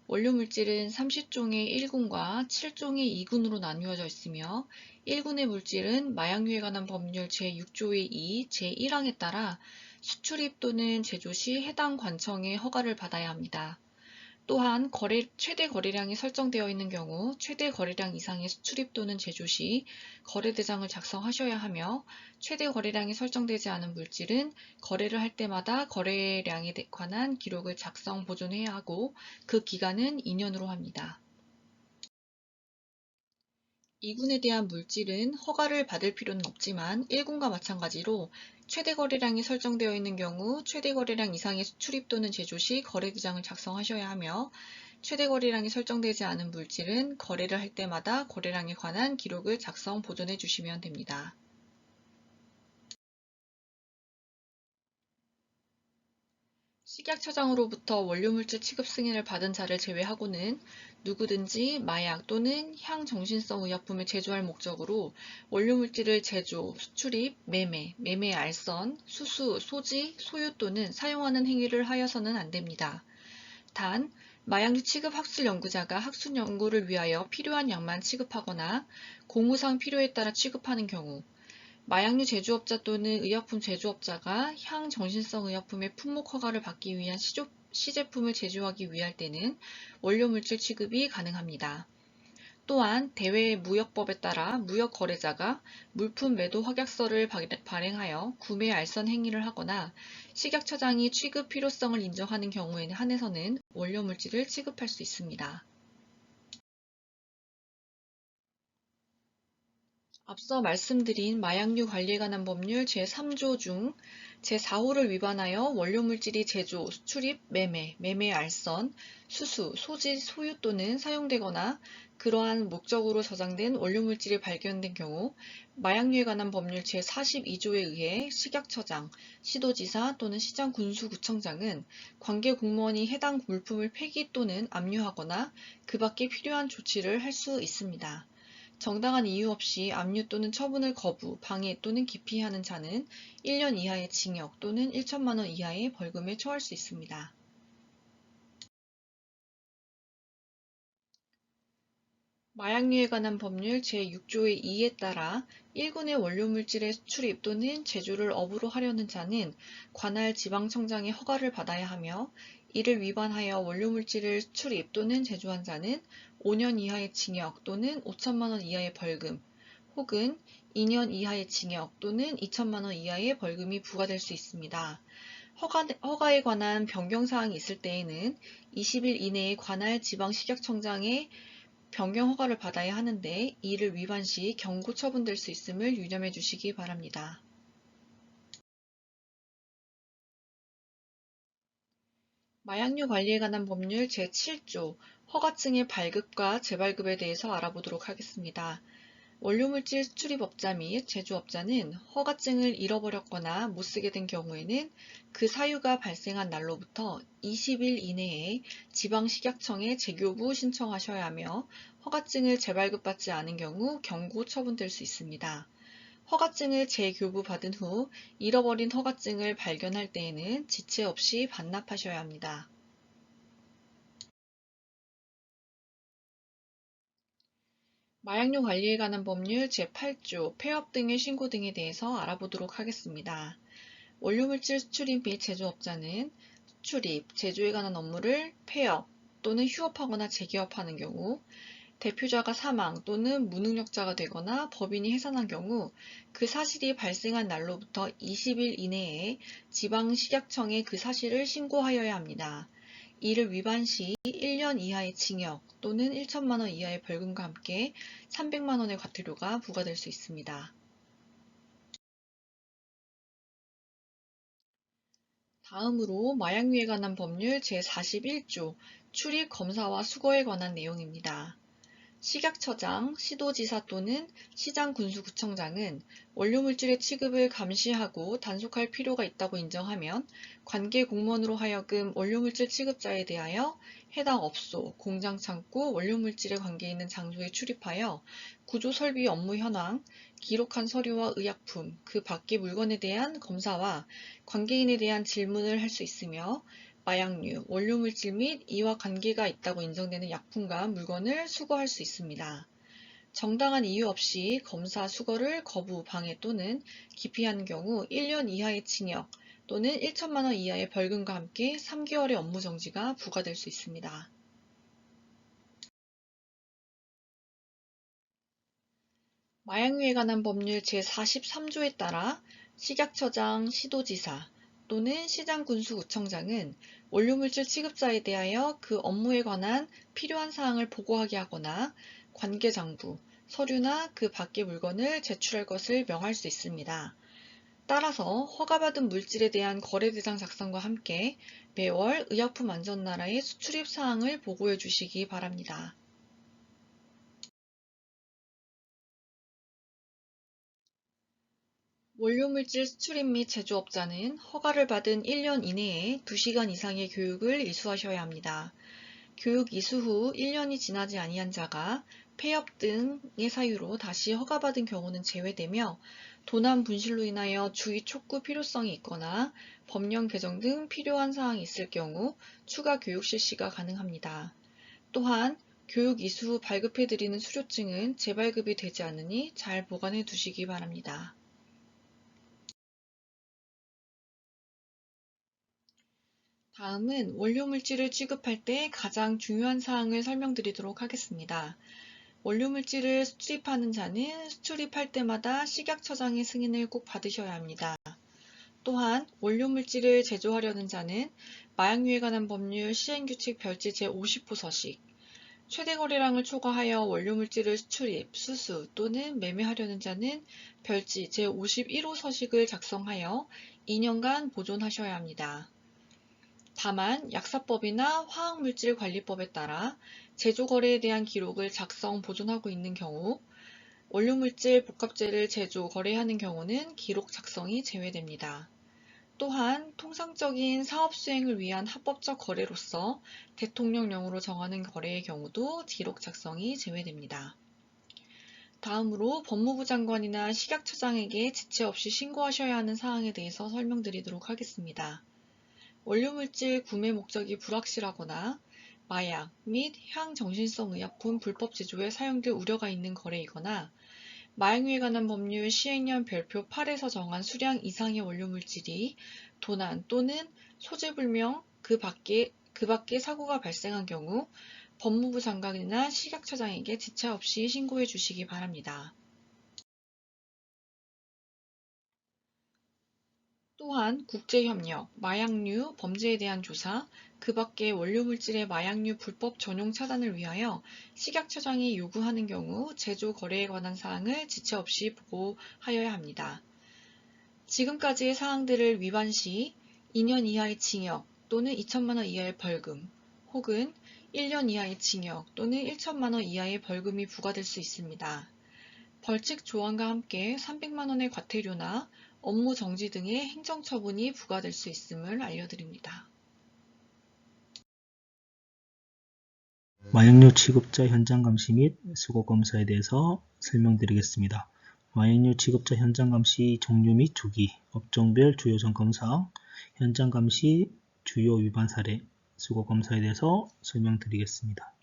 원료물질은 30종의 1군과 7종의 2군으로 나누어져 있으며 1군의 물질은 마약류에 관한 법률 제6조의 2, 제1항에 따라 수출입 또는 제조 시 해당 관청의 허가를 받아야 합니다. 또한 최대 거래량이 설정되어 있는 경우 최대 거래량 이상의 수출입 또는 제조 시 거래대장을 작성하셔야 하며 최대 거래량이 설정되지 않은 물질은 거래를 할 때마다 거래량에 관한 기록을 작성 보존해야 하고 그 기간은 2년으로 합니다. 2군에 대한 물질은 허가를 받을 필요는 없지만 1군과 마찬가지로 최대 거래량이 설정되어 있는 경우 최대 거래량 이상의 수출입 또는 제조 시 거래대장을 작성하셔야 하며 최대 거래량이 설정되지 않은 물질은 거래를 할 때마다 거래량에 관한 기록을 작성 보존해 주시면 됩니다. 식약처장으로부터 원료물질 취급 승인을 받은 자를 제외하고는 누구든지 마약 또는 향정신성 의약품을 제조할 목적으로 원료물질을 제조, 수출입, 매매 알선, 수수, 소지, 소유 또는 사용하는 행위를 하여서는 안 됩니다. 단, 마약류 취급 학술 연구자가 학술 연구를 위하여 필요한 양만 취급하거나 공무상 필요에 따라 취급하는 경우, 마약류 제조업자 또는 의약품 제조업자가 향정신성 의약품의 품목 허가를 받기 위한 시제품을 제조하기 위할 때는 원료물질 취급이 가능합니다. 또한 대외무역법에 따라 무역거래자가 물품 매도 확약서를 발행하여 구매 알선 행위를 하거나 식약처장이 취급 필요성을 인정하는 경우에 한해서는 원료물질을 취급할 수 있습니다. 앞서 말씀드린 마약류 관리에 관한 법률 제3조 중 제4호를 위반하여 원료물질이 제조, 수출입, 매매 알선, 수수, 소지, 소유 또는 사용되거나 그러한 목적으로 저장된 원료물질이 발견된 경우 마약류에 관한 법률 제42조에 의해 식약처장, 시도지사 또는 시장군수구청장은 관계 공무원이 해당 물품을 폐기 또는 압류하거나 그 밖에 필요한 조치를 할 수 있습니다. 정당한 이유 없이 압류 또는 처분을 거부, 방해 또는 기피하는 자는 1년 이하의 징역 또는 1천만 원 이하의 벌금에 처할 수 있습니다. 마약류에 관한 법률 제6조의 2에 따라 1군의 원료물질의 수출입 또는 제조를 업으로 하려는 자는 관할 지방청장의 허가를 받아야 하며 이를 위반하여 원료물질을 수출입 또는 제조한 자는 5년 이하의 징역 또는 5천만 원 이하의 벌금 혹은 2년 이하의 징역 또는 2천만 원 이하의 벌금이 부과될 수 있습니다. 허가에 관한 변경사항이 있을 때에는 20일 이내에 관할 지방식약청장의 변경 허가를 받아야 하는데 이를 위반 시 경고 처분될 수 있음을 유념해 주시기 바랍니다. 마약류 관리에 관한 법률 제7조 허가증의 발급과 재발급에 대해서 알아보도록 하겠습니다. 원료물질 수출입업자 및 제조업자는 허가증을 잃어버렸거나 못쓰게 된 경우에는 그 사유가 발생한 날로부터 20일 이내에 지방식약청에 재교부 신청하셔야 하며 허가증을 재발급받지 않은 경우 경고 처분될 수 있습니다. 허가증을 재교부받은 후 잃어버린 허가증을 발견할 때에는 지체 없이 반납하셔야 합니다. 마약류 관리에 관한 법률 제8조 폐업 등의 신고 등에 대해서 알아보도록 하겠습니다. 원료물질 수출입 및 제조업자는 수출입, 제조에 관한 업무를 폐업 또는 휴업하거나 재개업하는 경우 대표자가 사망 또는 무능력자가 되거나 법인이 해산한 경우 그 사실이 발생한 날로부터 20일 이내에 지방식약청에 그 사실을 신고하여야 합니다. 이를 위반 시 1년 이하의 징역 또는 1천만 원 이하의 벌금과 함께 300만 원의 과태료가 부과될 수 있습니다. 다음으로 마약류에 관한 법률 제41조 출입 검사와 수거에 관한 내용입니다. 식약처장, 시도지사 또는 시장군수구청장은 원료물질의 취급을 감시하고 단속할 필요가 있다고 인정하면 관계 공무원으로 하여금 원료물질 취급자에 대하여 해당 업소, 공장 창고, 원료물질에 관계 있는 장소에 출입하여 구조 설비 업무 현황, 기록한 서류와 의약품, 그 밖의 물건에 대한 검사와 관계인에 대한 질문을 할 수 있으며 마약류, 원료물질 및 이와 관계가 있다고 인정되는 약품과 물건을 수거할 수 있습니다. 정당한 이유 없이 검사 수거를 거부, 방해 또는 기피하는 경우 1년 이하의 징역 또는 1천만 원 이하의 벌금과 함께 3개월의 업무 정지가 부과될 수 있습니다. 마약류에 관한 법률 제43조에 따라 식약처장, 시도지사 또는 시장군수구청장은 원료물질 취급자에 대하여 그 업무에 관한 필요한 사항을 보고하게 하거나 관계장부, 서류나 그 밖의 물건을 제출할 것을 명할 수 있습니다. 따라서 허가받은 물질에 대한 거래대장 작성과 함께 매월 의약품안전나라의 수출입 사항을 보고해 주시기 바랍니다. 원료물질 수출입 및 제조업자는 허가를 받은 1년 이내에 2시간 이상의 교육을 이수하셔야 합니다. 교육 이수 후 1년이 지나지 아니한 자가 폐업 등의 사유로 다시 허가받은 경우는 제외되며 도난 분실로 인하여 주의 촉구 필요성이 있거나 법령 개정 등 필요한 사항이 있을 경우 추가 교육 실시가 가능합니다. 또한 교육 이수 후 발급해드리는 수료증은 재발급이 되지 않으니 잘 보관해 두시기 바랍니다. 다음은 원료물질을 취급할 때 가장 중요한 사항을 설명드리도록 하겠습니다. 원료물질을 수출입하는 자는 수출입할 때마다 식약처장의 승인을 꼭 받으셔야 합니다. 또한 원료물질을 제조하려는 자는 마약류에 관한 법률 시행규칙 별지 제50호 서식, 최대 거래량을 초과하여 원료물질을 수출입, 수수 또는 매매하려는 자는 별지 제51호 서식을 작성하여 2년간 보존하셔야 합니다. 다만 약사법이나 화학물질관리법에 따라 제조거래에 대한 기록을 작성, 보존하고 있는 경우 원료물질 복합재를 제조, 거래하는 경우는 기록 작성이 제외됩니다. 또한 통상적인 사업 수행을 위한 합법적 거래로서 대통령령으로 정하는 거래의 경우도 기록 작성이 제외됩니다. 다음으로 법무부 장관이나 식약처장에게 지체 없이 신고하셔야 하는 사항에 대해서 설명드리도록 하겠습니다. 원료물질 구매 목적이 불확실하거나 마약 및 향정신성 의약품 불법 제조에 사용될 우려가 있는 거래이거나 마약류에 관한 법률 시행령 별표 8에서 정한 수량 이상의 원료물질이 도난 또는 소재불명 그 밖에 사고가 발생한 경우 법무부 장관이나 식약처장에게 지체 없이 신고해 주시기 바랍니다. 또한 국제협력, 마약류 범죄에 대한 조사, 그 밖의 원료물질의 마약류 불법 전용 차단을 위하여 식약처장이 요구하는 경우 제조 거래에 관한 사항을 지체 없이 보고하여야 합니다. 지금까지의 사항들을 위반 시 2년 이하의 징역 또는 2천만 원 이하의 벌금 혹은 1년 이하의 징역 또는 1천만 원 이하의 벌금이 부과될 수 있습니다. 벌칙 조항과 함께 300만 원의 과태료나 업무 정지 등의 행정처분이 부과될 수 있음을 알려드립니다.
마약류 취급자 현장 감시 및 수거 검사에 대해서 설명드리겠습니다. 마약류 취급자 현장 감시 종류 및 주기, 업종별 주요 점검 사항, 현장 감시 주요 위반 사례, 수거 검사에 대해서 설명드리겠습니다.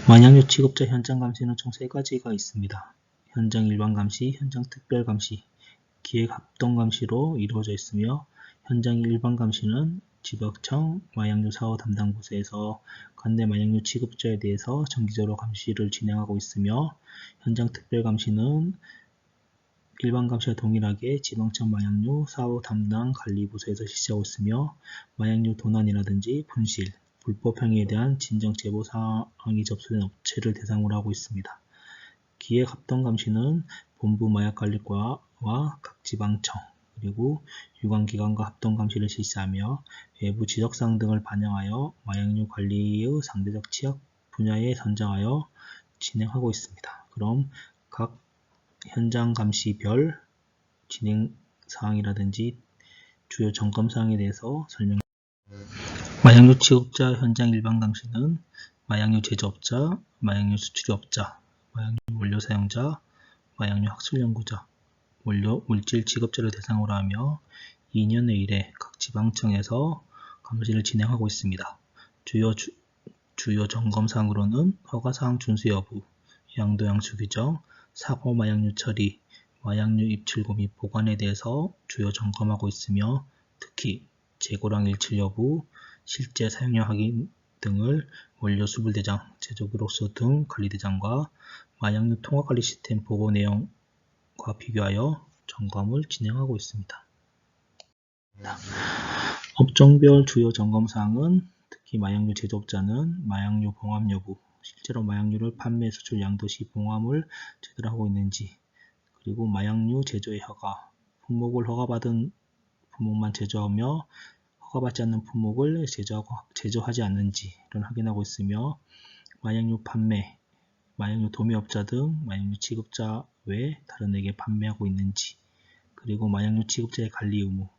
마약류 취급자 현장 감시는 총 3가지가 있습니다. 현장 일반 감시, 현장 특별 감시, 기획 합동 감시로 이루어져 있으며 현장 일반 감시는 지방청 마약류 사후 담당 부서에서 관내 마약류 취급자에 대해서 정기적으로 감시를 진행하고 있으며 현장 특별 감시는 일반 감시와 동일하게 지방청 마약류 사후 담당 관리부서에서 실시하고 있으며 마약류 도난이라든지 분실, 불법 행위에 대한 진정 제보 사항이 접수된 업체를 대상으로 하고 있습니다. 기획 합동 감시는 본부 마약관리과와 각 지방청 그리고 유관기관과 합동 감시를 실시하며 외부 지적사항 등을 반영하여 마약류 관리의 상대적 취약 분야에 선정하여 진행하고 있습니다. 그럼 각 현장 감시별 진행 사항이라든지 주요 점검 사항에 대해서 설명드리겠습니다. 마약류 취급자 현장 일반 감시는 마약류 제조업자, 마약류 수출업자, 마약류 원료 사용자, 마약류 학술 연구자, 원료 물질 취급자를 대상으로 하며 2년에 1회 각 지방청에서 감시를 진행하고 있습니다. 주요 점검사항으로는 허가사항 준수 여부, 양도 양수 규정, 사고 마약류 처리, 마약류 입출고 및 보관에 대해서 주요 점검하고 있으며 특히 재고량 일출 여부, 실제 사용량 확인 등을 원료 수불대장, 제조기록서 등 관리대장과 마약류 통합관리 시스템 보고 내용과 비교하여 점검을 진행하고 있습니다. 업종별 주요 점검사항은 특히 마약류 제조업자는 마약류 봉합 여부, 실제로 마약류를 판매, 수출, 양도 시 봉합을 제대로 하고 있는지, 그리고 마약류 제조의 허가, 품목을 허가받은 품목만 제조하며 허가받지 않는 품목을 제조하지 않는지를 확인하고 있으며 마약류 판매, 마약류 도매업자 등 마약류 취급자 외 다른에게 판매하고 있는지, 그리고 마약류 취급자의 관리 의무,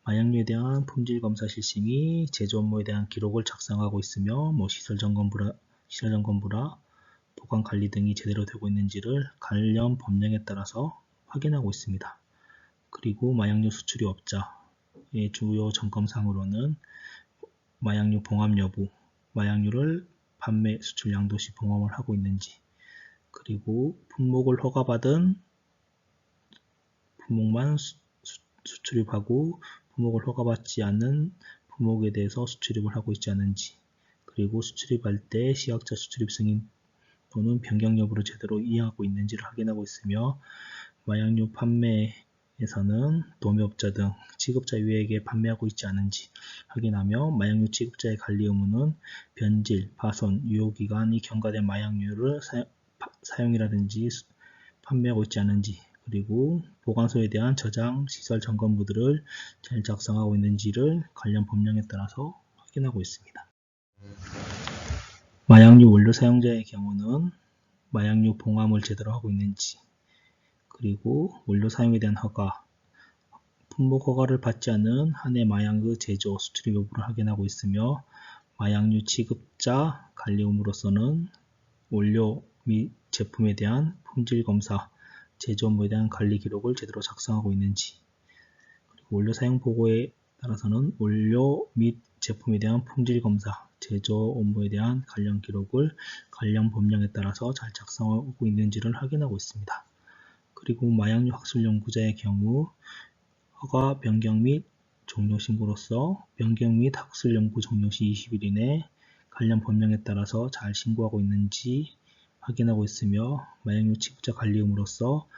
마약류에 대한 품질 검사 실시 및 제조 업무에 대한 기록을 작성하고 있으며 시설 점검부라 보관 관리 등이 제대로 되고 있는지를 관련 법령에 따라서 확인하고 있습니다. 그리고 마약류 수출입 업자의 주요 점검사항으로는 마약류 봉합 여부, 마약류를 판매, 수출, 양도 시 봉합을 하고 있는지, 그리고 품목을 허가받은 품목만 수출입하고 품목을 허가받지 않는 품목에 대해서 수출입을 하고 있지 않은지, 그리고 수출입할 때 시약자 수출입 승인 또는 변경 여부를 제대로 이해하고 있는지를 확인하고 있으며, 마약류 판매에서는 도매업자 등 취급자 이외에게 판매하고 있지 않은지 확인하며, 마약류 취급자의 관리 의무는 변질, 파손, 유효기간이 경과된 마약류를 사용이라든지 판매하고 있지 않은지, 그리고 보관소에 대한 저장 시설 점검부들을 잘 작성하고 있는지를 관련 법령에 따라서 확인하고 있습니다. 마약류 원료 사용자의 경우는 마약류 봉함을 제대로 하고 있는지, 그리고 원료 사용에 대한 허가, 품목 허가를 받지 않은 한해 마약류 제조, 수출입 여부를 확인하고 있으며, 마약류 취급자 관리 의무로서는 원료 및 제품에 대한 품질 검사, 제조 업무에 대한 관리 기록을 제대로 작성하고 있는지, 그리고 원료 사용 보고에 따라서는 원료 및 제품에 대한 품질 검사, 제조 업무에 대한 관련 기록을 관련 법령에 따라서 잘 작성하고 있는지를 확인하고 있습니다. 그리고 마약류 학술 연구자의 경우 허가 변경 및 종료 신고로서 변경 및 학술 연구 종료 시 20일 이내 관련 법령에 따라서 잘 신고하고 있는지 확인하고 있으며, 마약류 취급자 관리 의무로서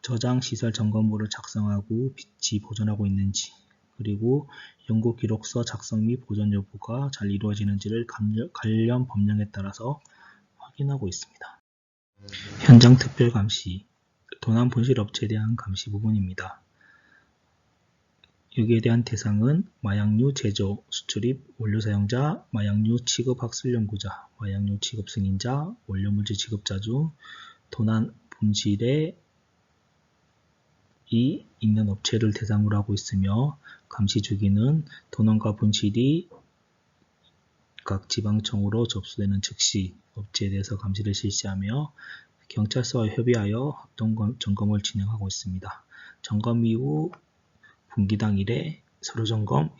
저장 시설 점검부를 작성하고 비치 보존하고 있는지, 그리고 연구 기록서 작성 및 보존 여부가 잘 이루어지는지를 관련 법령에 따라서 확인하고 있습니다. 현장 특별 감시, 도난 분실 업체에 대한 감시 부분입니다. 여기에 대한 대상은 마약류 제조, 수출입, 원료 사용자, 마약류 취급 학술 연구자, 마약류 취급 승인자, 원료물질 취급자 중 도난 분실에 있는 업체를 대상으로 하고 있으며, 감시 주기는 도난과 분실이 각 지방청으로 접수되는 즉시 업체에 대해서 감시를 실시하며, 경찰서와 협의하여 합동 점검을 진행하고 있습니다. 점검 이후 분기 당일에 서류점검,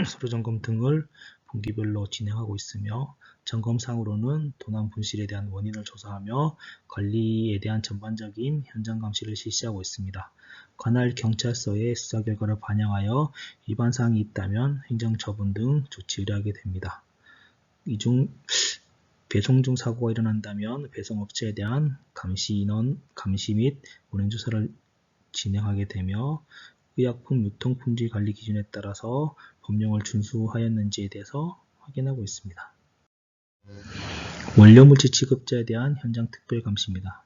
서류점검 등을 분기별로 진행하고 있으며, 점검상으로는 도난 분실에 대한 원인을 조사하며 관리에 대한 전반적인 현장 감시를 실시하고 있습니다. 관할 경찰서에 수사 결과를 반영하여 위반사항이 있다면 행정처분 등 조치 의뢰하게 됩니다. 이 중 배송 중 사고가 일어난다면 배송업체에 대한 감시 인원, 감시 및 원인 조사를 진행하게 되며, 의약품 유통 품질 관리 기준에 따라서 법령을 준수하였는지에 대해서 확인하고 있습니다. 원료물질 취급자에 대한 현장 특별 감시입니다.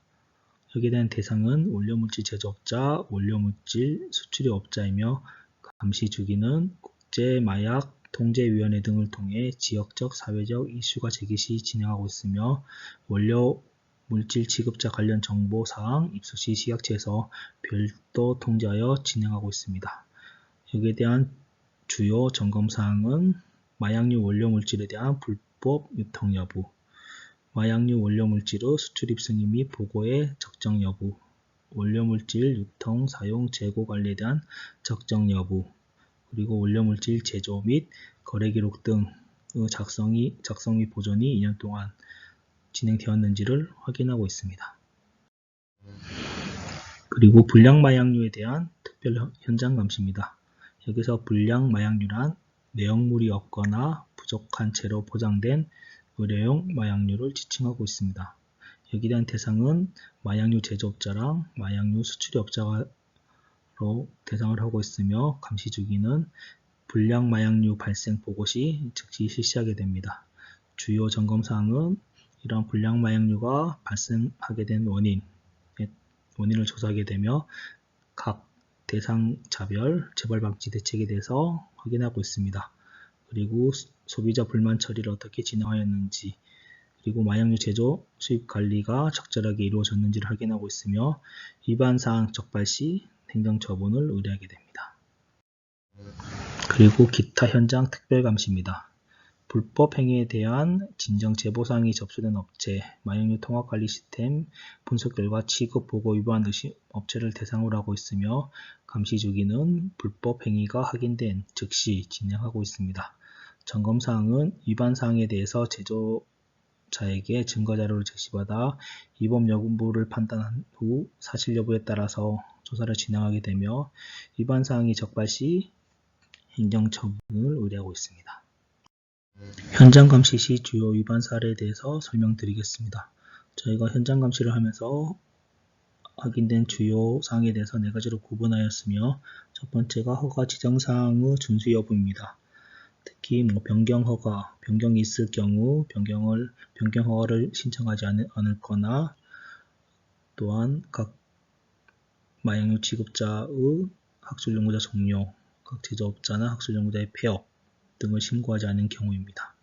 여기에 대한 대상은 원료물질 제조업자, 원료물질 수출입업자이며, 감시 주기는 국제마약 통제위원회 등을 통해 지역적, 사회적 이슈가 제기 시 진행하고 있으며, 원료물질 취급자 관련 정보사항 입수 시 식약처에서 별도 통지하여 진행하고 있습니다. 여기에 대한 주요 점검사항은 마약류 원료물질에 대한 불법 유통 여부, 마약류 원료물질의 수출입 승인 및 보고의 적정 여부, 원료물질 유통, 사용, 재고 관리에 대한 적정 여부, 그리고 원료물질 제조 및 거래 기록 등의 작성 및 보존이 2년 동안 진행되었는지를 확인하고 있습니다. 그리고 불량 마약류에 대한 특별 현장 감시입니다. 여기서 불량 마약류란 내용물이 없거나 부족한 채로 포장된 의료용 마약류를 지칭하고 있습니다. 여기에 대한 대상은 마약류 제조업자랑 마약류 수출입업자로 대상을 하고 있으며, 감시 주기는 불량 마약류 발생 보고 시 즉시 실시하게 됩니다. 주요 점검사항은 이러한 불량 마약류가 발생하게 된 원인을 조사하게 되며, 각 대상자별 재발 방지 대책에 대해서 확인하고 있습니다. 그리고 소비자 불만 처리를 어떻게 진행하였는지, 그리고 마약류 제조, 수입 관리가 적절하게 이루어졌는지를 확인하고 있으며, 위반사항 적발 시 행정처분을 의뢰하게 됩니다. 그리고 기타 현장 특별감시입니다. 불법 행위에 대한 진정 제보사항이 접수된 업체, 마약류 통합관리 시스템 분석 결과 취급 보고 위반 의심 업체를 대상으로 하고 있으며, 감시 주기는 불법 행위가 확인된 즉시 진행하고 있습니다. 점검사항은 위반사항에 대해서 제조자에게 증거자료를 제시받아 위법 여부를 판단한 후 사실 여부에 따라서 조사를 진행하게 되며, 위반사항이 적발 시 행정처분을 의뢰하고 있습니다. 현장 감시 시 주요 위반 사례에 대해서 설명드리겠습니다. 저희가 현장 감시를 하면서 확인된 주요 사항에 대해서 4가지로 구분하였으며, 첫 번째가 허가 지정사항의 준수 여부입니다. 특히 변경 허가, 변경이 있을 경우 변경 허가를 신청하지 않을 거나, 또한 각 마약류 취급자의 학술연구자 종료, 각 제조업자나 학술연구자의 폐업 등을 신고하지 않은 경우입니다.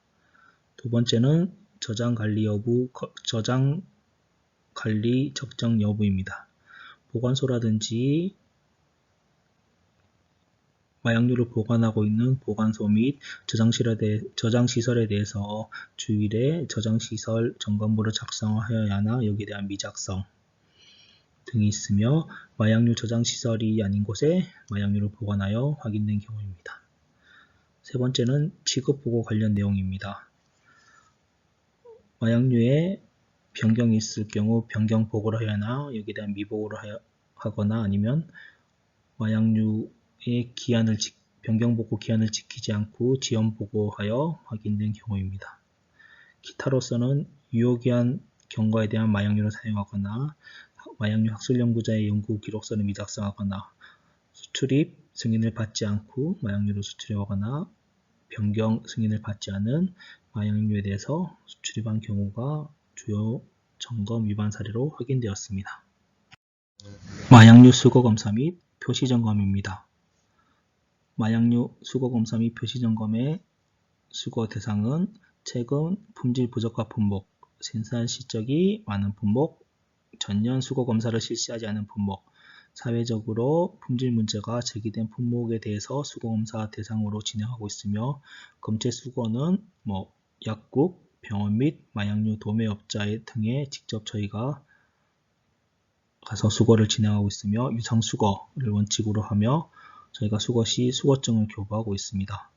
두 번째는 저장 관리 적정 여부입니다. 보관소라든지 마약류를 보관하고 있는 보관소 및 저장시설에 대해서 주일에 저장시설 점검부를 작성하여야 하나 여기에 대한 미작성 등이 있으며, 마약류 저장시설이 아닌 곳에 마약류를 보관하여 확인된 경우입니다. 세 번째는 취급보고 관련 내용입니다. 마약류에 변경이 있을 경우 변경 보고를 해야 하나 여기에 대한 미보고를 하거나, 아니면 마약류의 변경 보고 기한을 지키지 않고 지연 보고하여 확인된 경우입니다. 기타로서는 유효기한 경과에 대한 마약류를 사용하거나, 마약류 학술연구자의 연구 기록서를 미작성하거나, 수출입 승인을 받지 않고 마약류를 수출하거나 변경 승인을 받지 않은 마약류에 대해서 수출입한 경우가 주요 점검 위반 사례로 확인되었습니다. 마약류 수거검사 및 표시점검입니다. 마약류 수거검사 및 표시점검의 수거 대상은 최근 품질 부적합 품목, 생산 시적이 많은 품목, 전년 수거검사를 실시하지 않은 품목, 사회적으로 품질 문제가 제기된 품목에 대해서 수거검사 대상으로 진행하고 있으며, 검체 수거는 약국, 병원 및 마약류 도매업자 등에 직접 저희가 가서 수거를 진행하고 있으며, 유상수거를 원칙으로 하며 저희가 수거 시 수거증을 교부하고 있습니다.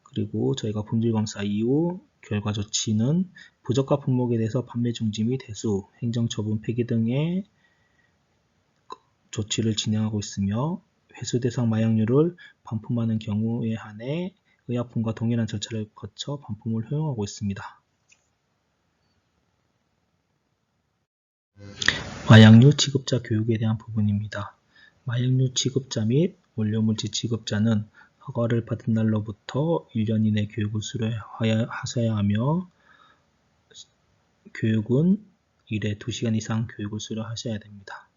그리고 저희가 품질검사 이후 결과 조치는 부적합 품목에 대해서 판매 중지 및 해수, 행정처분 폐기 등의 조치를 진행하고 있으며, 회수 대상 마약류를 반품하는 경우에 한해 의약품과 동일한 절차를 거쳐 반품을 허용하고 있습니다. 마약류 취급자 교육에 대한 부분입니다. 마약류 취급자 및 원료물질 취급자는 허가를 받은 날로부터 1년 이내 교육을 수료하셔야 하며, 교육은 일에 2시간 이상 교육을 수료하셔야 됩니다.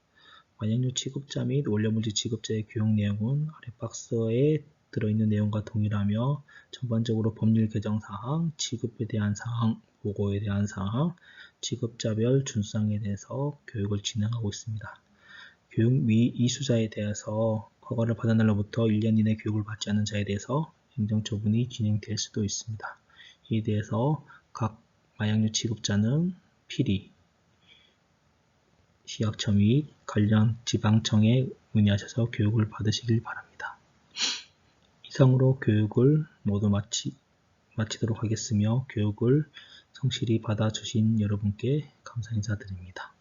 마약류 취급자 및 원료물질 취급자의 교육 내용은 아래 박스에 들어있는 내용과 동일하며, 전반적으로 법률 개정 사항, 취급에 대한 사항, 보고에 대한 사항, 취급자별 준수사항에 대해서 교육을 진행하고 있습니다. 교육 미이수자에 대해서 허가를 받은 날로부터 1년 이내 교육을 받지 않은 자에 대해서 행정처분이 진행될 수도 있습니다. 이에 대해서 각 마약류 취급자는 필히 식약처 및 관련 지방청에 문의하셔서 교육을 받으시길 바랍니다. 이상으로 교육을 모두 마치도록 하겠으며, 교육을 성실히 받아주신 여러분께 감사 인사드립니다.